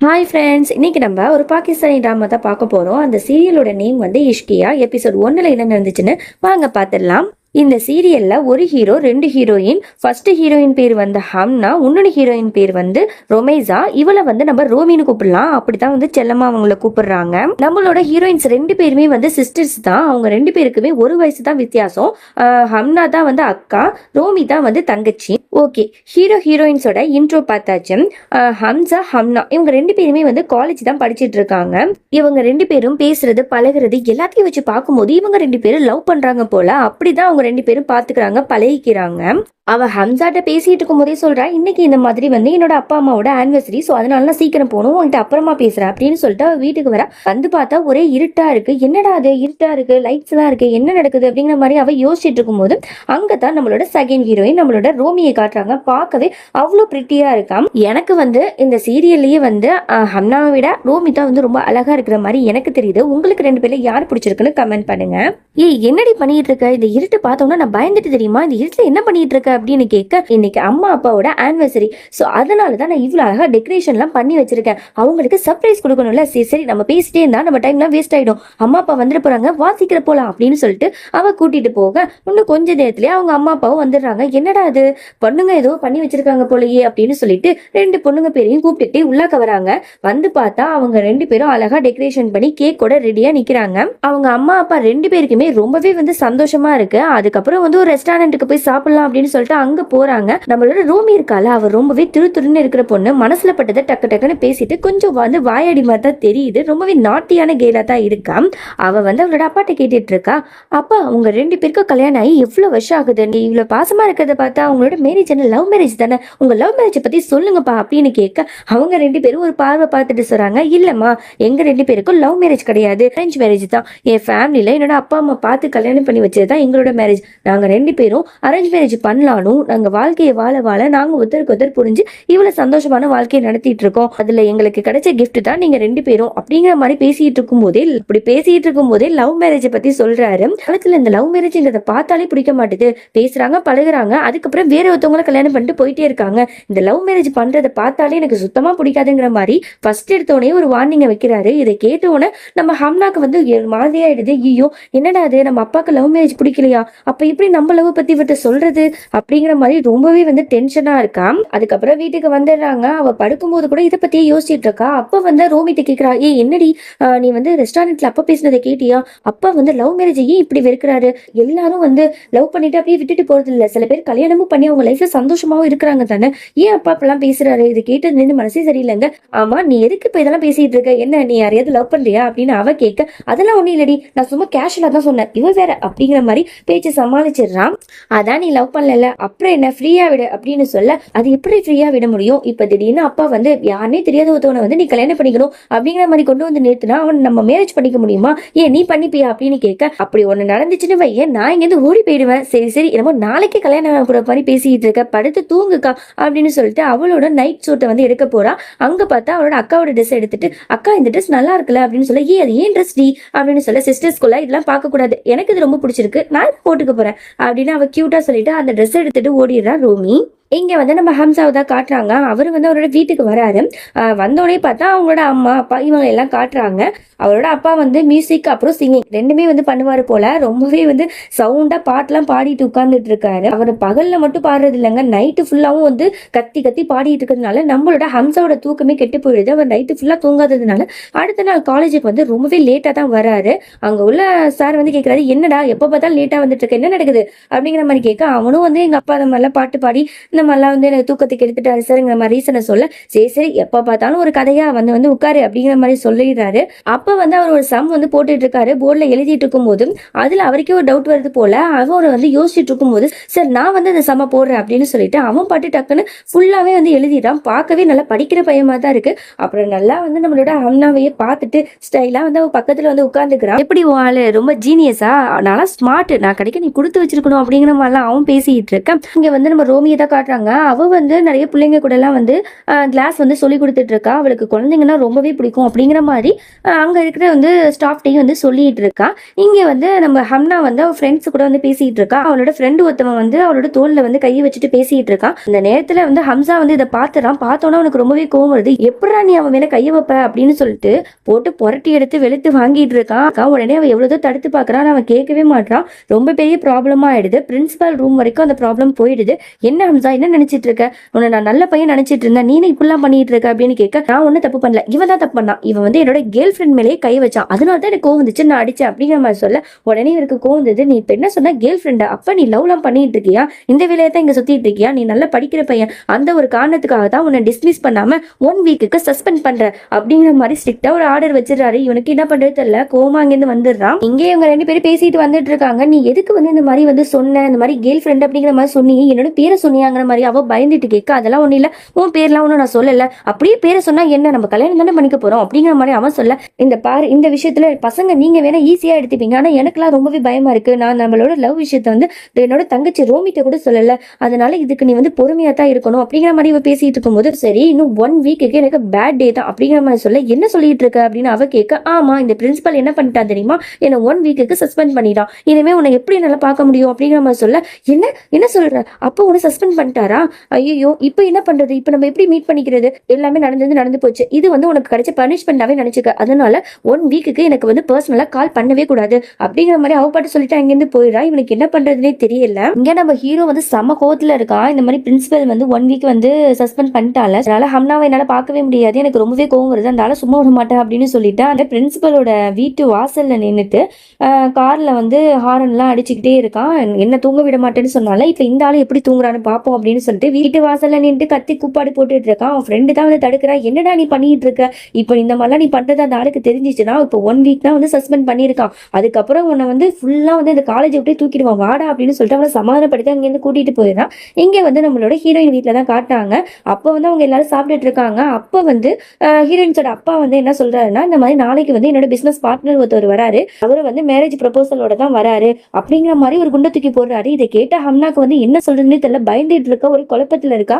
Hi friends, இன்னைக்கு நம்ம ஒரு பாகிஸ்தானி ட்ராமா தான் பார்க்க போறோம். அந்த சீரியலோட நேம் வந்து இஷ்கியா. எபிசோட் 1ல என்ன நடந்துச்சுன்னு வாங்க பார்த்துடலாம். இந்த சீரியல்ல ஒரு ஹீரோ, 2 ஹீரோயின். ஃபர்ஸ்ட் ஹீரோயின் பேர் வந்து ஹம்னா, இன்னொரு ஹீரோயின் பேர் வந்து ரொமேசா. இவளை வந்து நம்ம ரோமின்னு கூப்பிடலாம், அப்படித்தான் வந்து செல்லமா அவங்கள கூப்பிடுறாங்க. நம்மளோட ஹீரோயின்ஸ் 2 பேருமே வந்து சிஸ்டர்ஸ் தான். அவங்க 2 பேருக்குமே ஒரு வயசு தான் வித்தியாசம். ஹம்னா தான் வந்து அக்கா, ரோமி தான் வந்து தங்கச்சி. ஓகே, ஹீரோ ஹீரோயின்ஸோட இன்ட்ரோ பார்த்தாச்சு. ஹம்சா, ஹம்னா இவங்க 2 பேருமே வந்து காலேஜ் தான் படிச்சிட்டு இருக்காங்க. இவங்க 2 பேரும் பேசுறது பழகுறது எல்லாத்தையும் வச்சு பார்க்கும்போது இவங்க 2 பேரும் லவ் பண்றாங்க போல. அப்படிதான் அவங்க 2 பேரும் பாத்துக்கிறாங்க, பழகிக்கிறாங்க. அவ ஹம்சாட்ட பேசிட்டு இருக்கும் போதே சொல்றா, இன்னைக்கு இந்த மாதிரி வந்து என்னோட அப்பா அம்மாவோட ஆனிவர்சரி, ஸோ அதனால நான் சீக்கிரம் போகணும், உன்கிட்ட அப்புறமா பேசுறேன் அப்படின்னு சொல்லிட்டு அவ வீட்டுக்கு வர. வந்து பார்த்தா ஒரே இருட்டா இருக்கு. என்னடா அது, இருட்டா இருக்கு, லைட்ஸ் எல்லாம் இருக்கு, என்ன நடக்குது அப்படிங்கிற மாதிரி அவ யோசிச்சுட்டு இருக்கும் போது அங்கதான் நம்மளோட செகண்ட் ஹீரோயின் நம்மளோட ரோமியை காட்டுறாங்க. பார்க்கவே அவ்வளோ பிரிட்டியா இருக்காம். எனக்கு வந்து இந்த சீரியல்லயே வந்து ஹம்னாவை விட ரோமி தான் வந்து ரொம்ப அழகா இருக்கிற மாதிரி எனக்கு தெரியுது. உங்களுக்கு 2 பேர்ல யார் பிடிச்சிருக்குன்னு கமெண்ட் பண்ணுங்க. ஏய், என்னடி பண்ணிட்டு இருக்க? இந்த இருட்டு பார்த்தோம்னா நான் பயந்துட்டு தெரியுமா, இந்த இருட்டுல என்ன பண்ணிட்டு இருக்க அப்படின்னு கேட்க, இன்னைக்கு அம்மா அப்பாவோட ஆனிவர்சரி, ஸோ அதனாலதான் நான் இவ்வளவு அழகா டெக்கரேஷன்லாம் பண்ணி வச்சிருக்கேன். அவங்களுக்கு சர்ப்ரைஸ் கொடுக்கணும்ல. சரி சரி, நம்ம பேசிட்டே இருந்தா நம்ம டைம்லாம் வேஸ்ட் ஆயிடும். அம்மா அப்பா வந்துட்டு போறாங்க, வாசிக்கிற போலாம் அப்படின்னு சொல்லிட்டு அவ கூட்டிட்டு போக இன்னும் கொஞ்ச நேரத்திலேயே அவங்க அம்மா அப்பாவும் வந்துடுறாங்க. என்னடா அது, பொண்ணுங்க ஏதோ பண்ணி வச்சிருக்காங்க போலயே அப்படின்னு சொல்லிட்டு 2 பொண்ணுங்க பேரையும் கூப்பிட்டுட்டு உள்ளாக்க வராங்க. வந்து பார்த்தா அவங்க 2 பேரும் அழகா டெக்கரேஷன் பண்ணி கேக் கூட ரெடியா நிக்கிறாங்க. அவங்க அம்மா அப்பா 2 பேருக்குமே ரொம்பவே வந்து சந்தோஷமா இருக்கு. அதுக்கப்புறம் வந்து ஒரு ரெஸ்டாரண்ட்டுக்கு போய் சாப்பிடலாம் அப்படின்னு சொல்லிட்டு அங்க போறாங்க. நம்மளோட ரோமி இருக்கால, அவ ரொம்பவே துருன்னு இருக்கிற பொண்ணு. மனசுல பட்டதை டக்கு டக்குன்னு பேசிட்டு கொஞ்சம் வந்து வாயாடி மாதிரி தான் தெரியுது. ரொம்பவே நாட்டியான கேலா தான் இருக்கா. அவ வந்து அவளோட அப்பாட்ட கேட்டுட்டு இருக்கா, அப்பா உங்க 2 பேருக்கும் கல்யாணம் ஆகி எவ்வளவு வருஷம் ஆகுது, நீ இவ்வளவு பாசமா இருக்கிறத பார்த்தா அவங்களோட மேரேஜ் என்ன லவ் மேரேஜ் தானே, உங்க லவ் மேரேஜ் பத்தி சொல்லுங்கப்பா அப்படின்னு கேட்க, அவங்க 2 பேரும் ஒரு பார்வை பார்த்துட்டு சொல்றாங்க, இல்லம்மா எங்க 2 பேருக்கும் லவ் மேரேஜ் கிடையாது, அரேஞ்ச் மேரேஜ் தான். என் ஃபேமிலியில என்னோட அப்பா அம்மா பார்த்து கல்யாணம் பண்ணி வச்சதுதான் எங்களோட மேரேஜ். நாங்க 2 பேரும் அரேஞ்ச் மேரேஜ் பண்ணலாலும் நாங்க வாழ்க்கையை வாழ வாழ நாங்க ஒருத்தருக்கு ஒருத்தர் புரிஞ்சு இவ்வளவு சந்தோஷமான வாழ்க்கையை நடத்திட்டு இருக்கோம். அதுல எங்களுக்கு கிடைச்ச கிஃப்ட் தான் நீங்க 2 பேரும் அப்படிங்கிற மாதிரி பேசிட்டு இருக்கும் போதே, இப்படி பேசிட்டு இருக்கும் போதே லவ் மேரேஜை பத்தி சொல்றாரு. காலத்துல இந்த லவ் மேரேஜ்ங்கிறத பார்த்தாலே பிடிக்க மாட்டேது. பேசுறாங்க, பழகுறாங்க, அதுக்கப்புறம் வேற ஒருத்தவங்களை கல்யாணம் பண்ணிட்டு போயிட்டே இருக்காங்க. இந்த லவ் மேரேஜ் பண்றதை பார்த்தாலே எனக்கு சுத்தமா பிடிக்காதுங்கிற மாதிரி ஃபர்ஸ்ட் எடுத்தோடனே ஒரு வார்னிங்கை வைக்கிறாரு. இதை கேட்டோன்னே நம்ம ஹம்னாக்கு வந்து மாதிரியாயிடுது. ஐயோ என்னடா அது, நம்ம அப்பாவுக்கு லவ் மேரேஜ் பிடிக்கலையா, அப்ப எப்படி நம்ம லவ் பத்தி விட்டு சொல்றது அப்படிங்கிற மாதிரி ரொம்பவே வந்து டென்ஷனா இருக்கா. அதுக்கப்புறம் வீட்டுக்கு வந்துடுறாங்க. அவ படுக்கும்போது கூட இதை பத்தியே யோசிச்சுட்டு இருக்கா. அப்ப வந்து ரோமிட்ட கேக்குறா, ஏ என்னடி நீ வந்து ரெஸ்டாரண்ட்ல அப்ப பேசினதை கேட்டியா, அப்பா வந்து லவ் மேரேஜ் ஏன் இப்படி வெறுக்கிறாரு, எல்லாரும் வந்து லவ் பண்ணிட்டு அப்படியே விட்டுட்டு போறது இல்ல, சில பேர் கல்யாணமும் பண்ணி அவங்க லைஃப்ல சந்தோஷமாவும் இருக்கிறாங்க தானே, ஏன் அப்பா இப்பெல்லாம் பேசுறாரு, இது கேட்டது நின்று மனசே சரியில்லைங்க. ஆமா நீ எதுக்கு இப்ப இதெல்லாம் பேசிட்டு இருக்க, என்ன நீ யாரையாவது லவ் பண்றியா அப்படின்னு அவ கேட்க, அதெல்லாம் ஒண்ணும் இல்லடி, நான் சும்மா கேஷுவலா தான் சொன்னேன், இவ வேற அப்படிங்கிற மாதிரி பேச்சு சமாளிச்சிடுறான். அதான் நீ லவ் பண்ணல, அப்புறம் என்ன ஃப்ரீயா விடு அப்படின்னு சொல்ல, அது எப்படி ஃப்ரீயா விட முடியும், இப்ப திடீர்னு அப்பா வந்து யாருனே தெரியாத ஒருத்தவனை வந்து நீ கல்யாணம் பண்ணிக்கணும் அப்படிங்கிற மாதிரி கொண்டு வந்து நிறுத்தினா அவன் நம்ம மேரேஜ் பண்ணிக்க முடியுமா, ஏன் நீ பண்ணிப்பியா அப்படின்னு கேட்க, அப்படி ஒண்ணு நடந்துச்சுன்னு வையன் நான் இங்கிருந்து ஓடி போயிடுவேன். சரி சரி, என்னமோ நாளைக்கே கல்யாணம் கூட மாதிரி பேசிட்டு இருக்க, படுத்து தூங்குக்கா அப்படின்னு சொல்லிட்டு அவளோட நைட் சூட்டை வந்து எடுக்க போறா. அங்க பார்த்தா அவளோட அக்காவோட ட்ரெஸ் எடுத்துட்டு, அக்கா இந்த ட்ரெஸ் நல்லா இருக்குல்ல அப்படின்னு சொல்ல, அது ஏன் ட்ரெஸ் டி அப்படின்னு சொல்ல, சிஸ்டர்ஸ்குள்ள இதெல்லாம் பார்க்க கூடாது, எனக்கு இது ரொம்ப பிடிச்சிருக்கு, நான் போட்டுக்க போறேன் அப்படின்னு அவ கியூட்டா சொல்லிட்டு அந்த ட்ரெஸ் எடுத்துட்டு ஓடிடுறா ரோமி. இங்க வந்து நம்ம ஹம்சாவை தான் காட்டுறாங்க. அவரு வந்து அவரோட வீட்டுக்கு வராரு. வந்தோடனே பார்த்தா அவங்களோட அம்மா அப்பா இவங்க எல்லாம் காட்டுறாங்க. அவரோட அப்பா வந்து மியூசிக் அப்புறம் சிங்கிங் 2மே வந்து பண்ணுவாரு போல. ரொம்பவே வந்து சவுண்டா பாட்டெல்லாம் பாடிட்டு உட்கார்ந்துட்டு இருக்காரு. அவர் பகல்ல மட்டும் பாடுறது இல்லைங்க, நைட்டு ஃபுல்லாவும் வந்து கத்தி கத்தி பாடிட்டு இருக்கிறதுனால நம்மளோட ஹம்சாவோட தூக்கமே கெட்டு போயிடுது. அவர் நைட்டு ஃபுல்லா தூங்காததுனால அடுத்த நாள் காலேஜுக்கு வந்து ரொம்பவே லேட்டா தான் வராரு. அங்க உள்ள சார் வந்து கேட்கறாரு, என்னடா எப்ப பார்த்தாலும் லேட்டா வந்துட்டு இருக்க, என்ன நடக்குது அப்படிங்கிற மாதிரி கேட்க, அவனும் வந்து எங்க அப்பா அந்த மாதிரிலாம் பாட்டு பாடி இந்த மாதிரிலாம் வந்து எனக்கு தூக்கத்துக்கு எடுத்துட்டாரு சார்ங்கிற மாதிரி ரீசனை சொல்ல, சரி சரி எப்ப பார்த்தாலும் ஒரு கதையா வந்து உட்காரு அப்படிங்கிற மாதிரி சொல்லிடுறாரு. அப்ப வந்து அவர் ஒரு சம் வந்து போட்டுட்டு இருக்காரு, போர்டில் எழுதிட்டு இருக்கும் போது அதுல அவருக்கே ஒரு டவுட் வருது போல. அவர் வந்து யோசிச்சுட்டு இருக்கும் போது, சார் நான் வந்து அந்த சம போடுறேன் அப்படின்னு சொல்லிட்டு அவன் பாட்டு டக்குன்னு ஃபுல்லாவே வந்து எழுதிட்டான். பார்க்கவே நல்லா படிக்கிற பையமா தான் இருக்கு. அப்புறம் நல்லா வந்து நம்மளோட ஹம்னாவையே பார்த்துட்டு ஸ்டைலா வந்து அவன் பக்கத்துல வந்து உட்கார்ந்துக்கிறான். எப்படி ஆளு ரொம்ப ஜீனியஸா, நல்லா ஸ்மார்ட், நான் கிடைக்க நீ கொடுத்து வச்சிருக்கணும் அப்படிங்கிற மாதிரிலாம் அவன் பேசிட்டு இருக்க. இங்க வந்து நம்ம ரோமியை தான் காட்டுறாங்க. அவ வந்து நிறைய பிள்ளைங்க கூட எல்லாம் வந்து கிளாஸ் வந்து சொல்லி கொடுத்துட்டு இருக்கா. அவளுக்கு குழந்தைங்கன்னா ரொம்பவே பிடிக்கும் அப்படிங்கிற மாதிரி அங்க இருக்கிற வந்து ஸ்டாஃப்டையும் வந்து சொல்லிட்டு இருக்கா. இங்க வந்து நம்ம ஹம்னா வந்து அவ ஃப்ரெண்ட்ஸ் கூட வந்து பேசிட்டு இருக்கா. அவளோட ஃப்ரெண்டு ஒருத்தவன் வந்து அவளோட தோல்ல வந்து கையை வச்சுட்டு பேசிட்டு இருக்கான். இந்த நேரத்துல வந்து ஹம்சா வந்து இதை பாத்துறான். பார்த்தோன்னா அவனுக்கு ரொம்பவே கோவம் வருது. எப்படா நீ அவன் மேல கையை வைப்ப அப்படின்னு சொல்லிட்டு போட்டு புரட்டி எடுத்து வெளுத்து வாங்கிட்டு இருக்கான். உடனே அவன் எவ்வளவு தடுத்து பாக்குறான், அவன் கேட்கவே மாட்டான். ரொம்ப பெரிய ப்ராப்ளமா ஆயிடுது. பிரின்சிபல் ரூம் வரைக்கும் அந்த ப்ராப்ளம் போயிடுது. என்ன ஹம்சா என்ன நினைச்சிட்டு இருக்க, உன்னை நான் நல்ல பையன் நினைச்சிட்டு இருந்தேன், நீனே இப்படிலாம் பண்ணிட்டு இருக்க அப்படின்னு கேட்க, நான் ஒன்னும் தப்பு பண்ணல, இவன் தான் தப்பு பண்ணான், இவன் வந்து என்னோட கேர்ள் ஃப்ரெண்ட் மேலேயே கை வச்சான், அதனால தான் எனக்கு கோவம் வந்துச்சு, நான் அடிச்சேன் அப்படிங்கிற மாதிரி சொல்ல, உடனே இவருக்கு கோவம் வந்தது. நீ இப்ப என்ன சொன்ன, கேர்ள் ஃப்ரெண்டா, அப்ப நீ லவ்லாம் பண்ணிட்டு இருக்கியா, இந்த வேலையை தான் இங்க சுத்திட்டு இருக்கியா, நீ நல்லா படிக்கிற பையன், அந்த ஒரு காரணத்துக்காக தான் உன்னை டிஸ்மிஸ் பண்ணாம 1 வீக்குக்கு சஸ்பெண்ட் பண்ற அப்படிங்கிற மாதிரி ஸ்ட்ரிக்டா ஒரு ஆர்டர் வச்சிடறாரு. இவனுக்கு என்ன பண்றது தெரியல, கோவமா அங்கிருந்து வந்துடுறான். இங்கே இவங்க 2 பேரும் பேசிட்டு வந்துட்டு இருக்காங்க. நீ எதுக்கு வந்து இந்த மாதிரி வந்து சொன்ன, இந்த மாதிரி கேர்ள் ஃப்ரெண்ட் அப்படிங்கிற மாதிரி சொன்னி, என்னோட பேரை சொன்னியாங்கிற மாதிரி அவ பயந்துட்டு கேட்க, அதெல்லாம் ஒண்ணு இல்ல, உன் பேர்லாம் ஒன்றும் நான் சொல்லல, அப்படியே பேரை சொன்னா என்ன, நம்ம கல்யாணம் தானே பண்ணிக்க போறோம் அப்படிங்கிற மாதிரி அவன் சொல்ல, இந்த பாரு இந்த விஷயத்துல பசங்க நீங்க வேணா ஈஸியா எடுத்துப்பீங்க, ஆனா எனக்குலாம் ரொம்பவே பயமா இருக்கு, நான் நம்மளோட லவ் விஷயத்த வந்து என்னோட தங்கச்சி ரோமிட்ட கூட சொல்லல, அதனால இதுக்கு நீ வந்து பொறுமையா தான் இருக்கணும் அப்படிங்கிற மாதிரி இவ பேசிட்டு இருக்கும்போது, சரி இன்னும் 1 வீக்குக்கு எனக்கு பேட் டே தான் அப்படிங்கிற மாதிரி சொல்ல, என்ன சொல்லிட்டு இருக்க அப்படின்னு அவ கேட்க, ஆமா இந்த பிரின்சிபல் என்ன பண்ணிட்டா தெரியுமா, என்ன 1 வீக்குக்கு சஸ்பெண்ட் பண்ணிட்டான், இனிமே உன்னை எப்படி நல்லா பார்க்க முடியும் அப்படிங்கிற மாதிரி சொல்ல, என்ன என்ன சொல்ற, அப்போ உன்னை சஸ்பெண்ட் பண்ணிட்டாரா, ஐயோ இப்போ என்ன பண்றது, இப்போ நம்ம எப்படி மீட் பண்ணிக்கிறது, எல்லாமே நடந்து போச்சு, இது வந்து உனக்கு கிடைச்ச பனிஷ்மெண்டாவே நினைச்சுக்க, அதனால 1 வீக்குக்கு எனக்கு வந்து பர்சனலா கால் பண்ணவே கூடாது அப்படிங்கிற மாதிரி அவ பாட்டு சொல்லிட்டு அங்கிருந்து போயிடா. இவனுக்கு என்ன பண்றதுனே தெரியல. இங்க நம்ம ஹீரோ வந்து செம கோவத்துல இருக்கான். இந்த மாதிரி பிரின்சிபல் வந்து 1 வீக் வந்து சஸ்பெண்ட் பண்ணிட்டால, அதனால ஹம்னாவை என்னால பார்க்கவே முடியாது, எனக்கு ரொம்பவே கோவம் வருது, அதனால சும்மா விட மாட்டேன் அப்படின்னு சொல்லிட்டு அந்த பிரின்சிபலோட வீட்டு வாசல்ல நின்றுட்டு கார்ல வந்து ஹாரன் எல்லாம் அடிச்சுக்கிட்டே இருக்கான். என்ன தூங்க விட மாட்டேன்னு சொன்னால, இப்ப இந்த ஆளு எப்படி தூங்குறான்னு பாப்போம் அப்படின்னு சொல்லிட்டு வீட்டு வாசல்ல நின்று கத்தி கூப்பாடு போட்டுட்டு இருக்கான். அவன் ஃப்ரெண்டு தான் வந்து தடுக்கிறா, என்னடா நீ பண்ணிட்டு இருக்க, இப்போ இந்த மாதிரிலாம் நீ பண்றது அந்த ஆளுக்கு தெரிஞ்சிச்சுன்னா இப்போ 1 வீக் தான் வந்து சஸ்பெண்ட் பண்ணியிருக்கான், அதுக்கப்புறம் உன்னை வந்து ஃபுல்லா வந்து இந்த காலேஜ் விட்டு தூக்கிடுவான் வாடா அப்படின்னு சொல்லிட்டு அவனை சமாதானப்படுத்தி அங்கேருந்து கூட்டிட்டு போயிடுறான். இங்க வந்து நம்மளோட ஹீரோயின் வீட்டில் தான் காட்டாங்க. அப்போ வந்து அவங்க எல்லாரும் சாப்பிட்டுட்டு இருக்காங்க. அப்போ வந்து ஹீரோயின்ஸோட அப்பா வந்து என்ன சொல்றாருன்னா, இந்த மாதிரி நாளைக்கு வந்து என்னோட பிசினஸ் பார்ட்னர் ஒருத்தர் வராரு, அவரு வந்து மேரேஜ் ப்ரொபோசலோட தான் வராரு அப்படிங்கிற மாதிரி ஒரு குண்டை தூக்கி போடுறாரு. இதை கேட்ட ஹம்னாக்கு வந்து என்ன சொல்றதுன்னு தெரியல, பயந்துட்டு இருக்க, ஒரு குழப்பத்துல இருக்கா.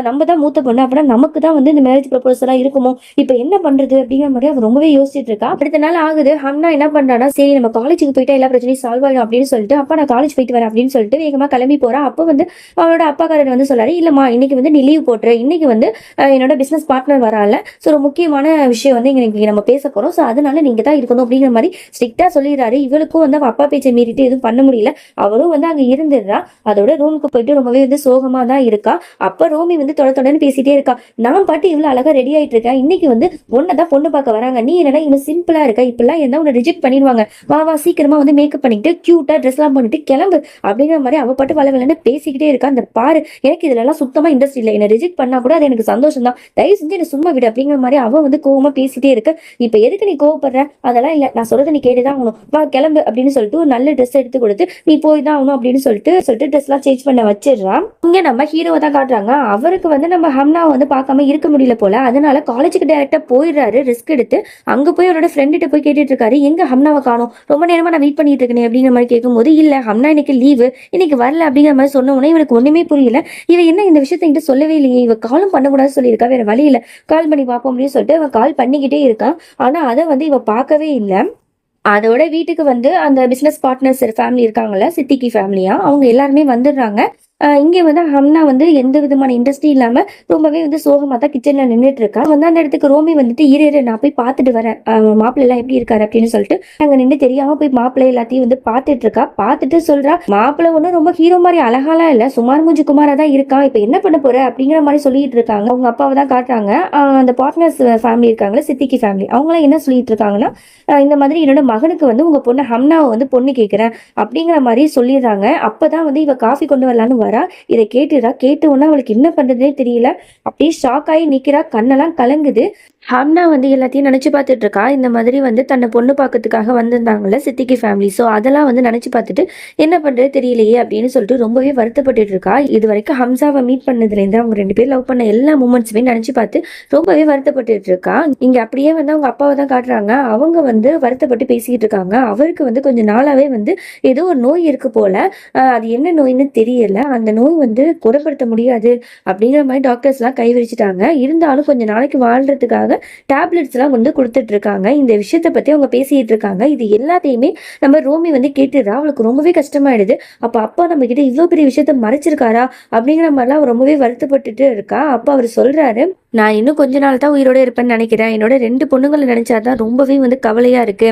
நம்ம தான் மூத்த பொண்ணு, அப்படின்னா நமக்கு தான் வந்து இந்த மேரேஜ் ப்ரொபோசலா இருக்குமோ, இப்ப என்ன பண்றது அப்படிங்கிற மாதிரி அவ ரொம்பவே யோசிச்சுட்டு இருக்கா. அடுத்த நாள் ஆகுது. ஹம்னா என்ன பண்றானா, சரி நம்ம காலேஜுக்கு போயிட்டா எல்லா பிரச்சனையும் சால்வ் ஆகும் அப்படின்னு சொல்லிட்டு, அப்பா நான் காலேஜ் போயிட்டு வரேன் அப்படின்னு சொல்லிட்டு வேகமா கிளம்பி போறான். அப்போ வந்து அவனோட அப்பாக்காரர் வந்து சொல்றாரு, இல்லம்மா இன்னைக்கு வந்து நீ லீவ் போட்டுரு, இன்னைக்கு வந்து என்னோட பிசினஸ் பார்ட்னர் வரால, ஸோ ஒரு முக்கியமான விஷயம் வந்து இன்னைக்கு நம்ம பேச போறோம், ஸோ அதனால நீங்க தான் இருக்கணும் அப்படிங்கிற மாதிரி ஸ்ட்ரிக்டா சொல்லிடுறாரு. இவளுக்கும் வந்து அப்பா பேச்சை மீறிட்டு எதுவும் பண்ண முடியல. அவரும் வந்து அங்க இருந்துடுறா. அதோட ரூமுக்கு போயிட்டு ரொம்பவே வந்து சோகமா தான் இருக்கா. அப்ப ரோமி வந்து தொடர்ந்து பேசிட்டே இருக்கா, நான் பாட்டு இவ்வளவு அழகா ரெடி ஆயிட்டு இருக்கேன், இன்னைக்கு வந்து ஒன்னதான் பொண்ணு பார்க்க வராங்க, நீ என்னடா இன்னும் சிம்பிளா இருக்க, இப்பெல்லாம் இருந்தா உன்னை ரிஜெக்ட் பண்ணிடுவாங்க, வா வா சீக்கிரமா வந்து மேக்கப் பண்ணிட்டு கியூட்டா ட்ரெஸ் எல்லாம் பண்ணிட்டு கிளம்பு அப்படிங்கிற மாதிரி அவ பாட்டு வளவலன்னு பேசிக்கிட்டே இருக்கா. அந்த பாரு எனக்கு இதுல எல்லாம் சுத்தமா இன்ட்ரெஸ்ட் இல்லை, என்ன ரிஜெக்ட் பண்ணா கூட அது எனக்கு சந்தோஷம் தான், தயவு செஞ்சு என்ன சும்மா விடு அப்படிங்கிற மாதிரி அவ வந்து கோவமா பேசிட்டே இருக்க. இப்ப எதுக்கு நீ கோவப்படுற, அதெல்லாம் இல்ல, நான் சொல்றதை நீ கேட்டுதான் ஆகணும், வா கிளம்பு அப்படின்னு சொல்லிட்டு ஒரு நல்ல ட்ரெஸ் எடுத்து கொடுத்து நீ போய் தான் ஆகணும் அப்படின்னு சொல்லிட்டு ட்ரெஸ் எல்லாம் சேஞ்ச் பண்ண வச்சிடறான். இங்க நம்ம ஹீரோவை தான் காட்டுறாங்க. அவருக்கு வந்து நம்ம ஹம்னாவை வந்து பார்க்காம இருக்க முடியல போல, அதனால காலேஜுக்கு டைரக்டா போயிடுறாரு. ரிஸ்க் எடுத்து அங்க போய் அவரோட ஃப்ரெண்ட்ட போய் கேட்டுட்டு இருக்காரு, எங்க ஹம்னாவை காணோம், ரொம்ப நேரமா நான் வெயிட் பண்ணிட்டு இருக்கேன் அப்படிங்கிற மாதிரி கேட்கும்போது, இல்ல ஹம்னா இன்னைக்கு லீவு, இன்னைக்கு வரல அப்படிங்கிற மாதிரி சொன்ன உடனே இவனுக்கு ஒண்ணுமே புரியல. இவ என்ன இந்த விஷயத்த என்கிட்ட சொல்லவே இல்லையே, இவ காலும் பண்ணக்கூடாது சொல்லியிருக்கா, வேற வழி இல்ல கால் பண்ணி பார்ப்போம் அப்படின்னு சொல்லிட்டு அவன் கால் பண்ணிக்கிட்டே இருக்கான். ஆனா அதை வந்து இவ பார்க்கவே இல்லை. அதோட வீட்டுக்கு வந்து அந்த பிசினஸ் பார்ட்னர்ஸ் ஃபேமிலி இருக்காங்கல்ல, சித்திக்கு ஃபேமிலியா, அவங்க எல்லாருமே வந்துடுறாங்க. இங்கே வந்து ஹம்னா வந்து எந்த விதமான இன்ட்ரெஸ்டும் இல்லாம ரொம்பவே வந்து சோகமா தான் கிச்சன்ல நின்றுட்டு இருக்கா. வந்து அந்த இடத்துக்கு ரோமி வந்துட்டு இரு நான் போய் பார்த்துட்டு வரேன், மாப்பிள்ளை எல்லாம் எப்படி இருக்காரு அப்படின்னு சொல்லிட்டு அங்க நின்று தெரியாம போய் மாப்பிள்ளை எல்லாத்தையும் வந்து பார்த்துட்டு இருக்கா. பார்த்துட்டு சொல்றா, மாப்பிள்ளை ஒன்றும் ரொம்ப ஹீரோ மாதிரி அழகாலாம் இல்ல, சுமார் மூஞ்சி குமாரா தான் இருக்கான், இப்ப என்ன பண்ண போற அப்படிங்கிற மாதிரி சொல்லிட்டு இருக்காங்க. அவங்க அப்பாவை தான் காட்டுறாங்க. அந்த பார்ட்னர்ஸ் ஃபேமிலி இருக்காங்களா, சித்திக்கு ஃபேமிலி, அவங்களாம் என்ன சொல்லிட்டு இருக்காங்கன்னா, இந்த மாதிரி என்னோட மகனுக்கு வந்து உங்க பொண்ணு ஹம்னாவை வந்து பொண்ணு கேட்கிறேன் அப்படிங்கிற மாதிரி சொல்லிடுறாங்க. அப்பதான் வந்து இவ காஃபி கொண்டு வரலான்னு வரா. இதை கேட்டு உடனே அவளுக்கு என்ன பண்றதுனே தெரியல, அப்படியே ஷாக் ஆகி நிக்கிறா, கண்ணெல்லாம் கலங்குது. ஹம்னா வந்து எல்லாத்தையும் நினைச்சு பார்த்துட்டு இருக்கா. இந்த மாதிரி வந்து தன்னை பொண்ணு பார்க்கறதுக்காக வந்திருந்தாங்கல்ல சித்திக்கு ஃபேமிலி, ஸோ அதெல்லாம் வந்து நினைச்சு பார்த்துட்டு என்ன பண்றது தெரியலையே அப்படின்னு சொல்லிட்டு ரொம்பவே வருத்தப்பட்டு இருக்கா. இது வரைக்கும் ஹம்சாவை மீட் பண்ணதுலேருந்து அவங்க 2 பேர் லவ் பண்ண எல்லா மூமெண்ட்ஸுமே நினைச்சு பார்த்து ரொம்பவே வருத்தப்பட்டு இருக்கா. இங்க அப்படியே வந்து அவங்க அப்பாவை தான் காட்டுறாங்க. அவங்க வந்து வருத்தப்பட்டு பேசிக்கிட்டு இருக்காங்க. அவருக்கு வந்து கொஞ்சம் நாளாவே வந்து ஏதோ ஒரு நோய் இருக்கு போல, அது என்ன நோய்னு தெரியல, அந்த நோய் வந்து குணப்படுத்த முடியாது அப்படிங்கிற மாதிரி டாக்டர்ஸ்லாம் கை விரிச்சிட்டாங்க. இருந்தாலும் கொஞ்ச நாளைக்கு வாழ்றதுக்காக டேப்லெட்ஸ்லாம் வந்து கொடுத்துட்டு இருக்காங்க. இந்த விஷயத்தை பத்தி அவங்க பேசிட்டு இருக்காங்க. இது எல்லாத்தையுமே நம்ம ரோமி வந்து கேட்டுடுறா. அவளுக்கு ரொம்பவே கஷ்டமாயிடுது. அப்ப அப்பா நம்ம கிட்ட இவ்வளவு பெரிய விஷயத்த மறைச்சிருக்காரா அப்படிங்கிற மாதிரிலாம் அவ ரொம்பவே வருத்தப்பட்டுட்டு இருக்கா. அப்ப அவர் சொல்றாரு, நான் இன்னும் கொஞ்ச நாள் தான் உயிரோட இருப்பேன்னு நினைக்கிறேன். என்னோட 2 பொண்ணுங்களை நினைச்சாதான் ரொம்பவே வந்து கவலையா இருக்கு.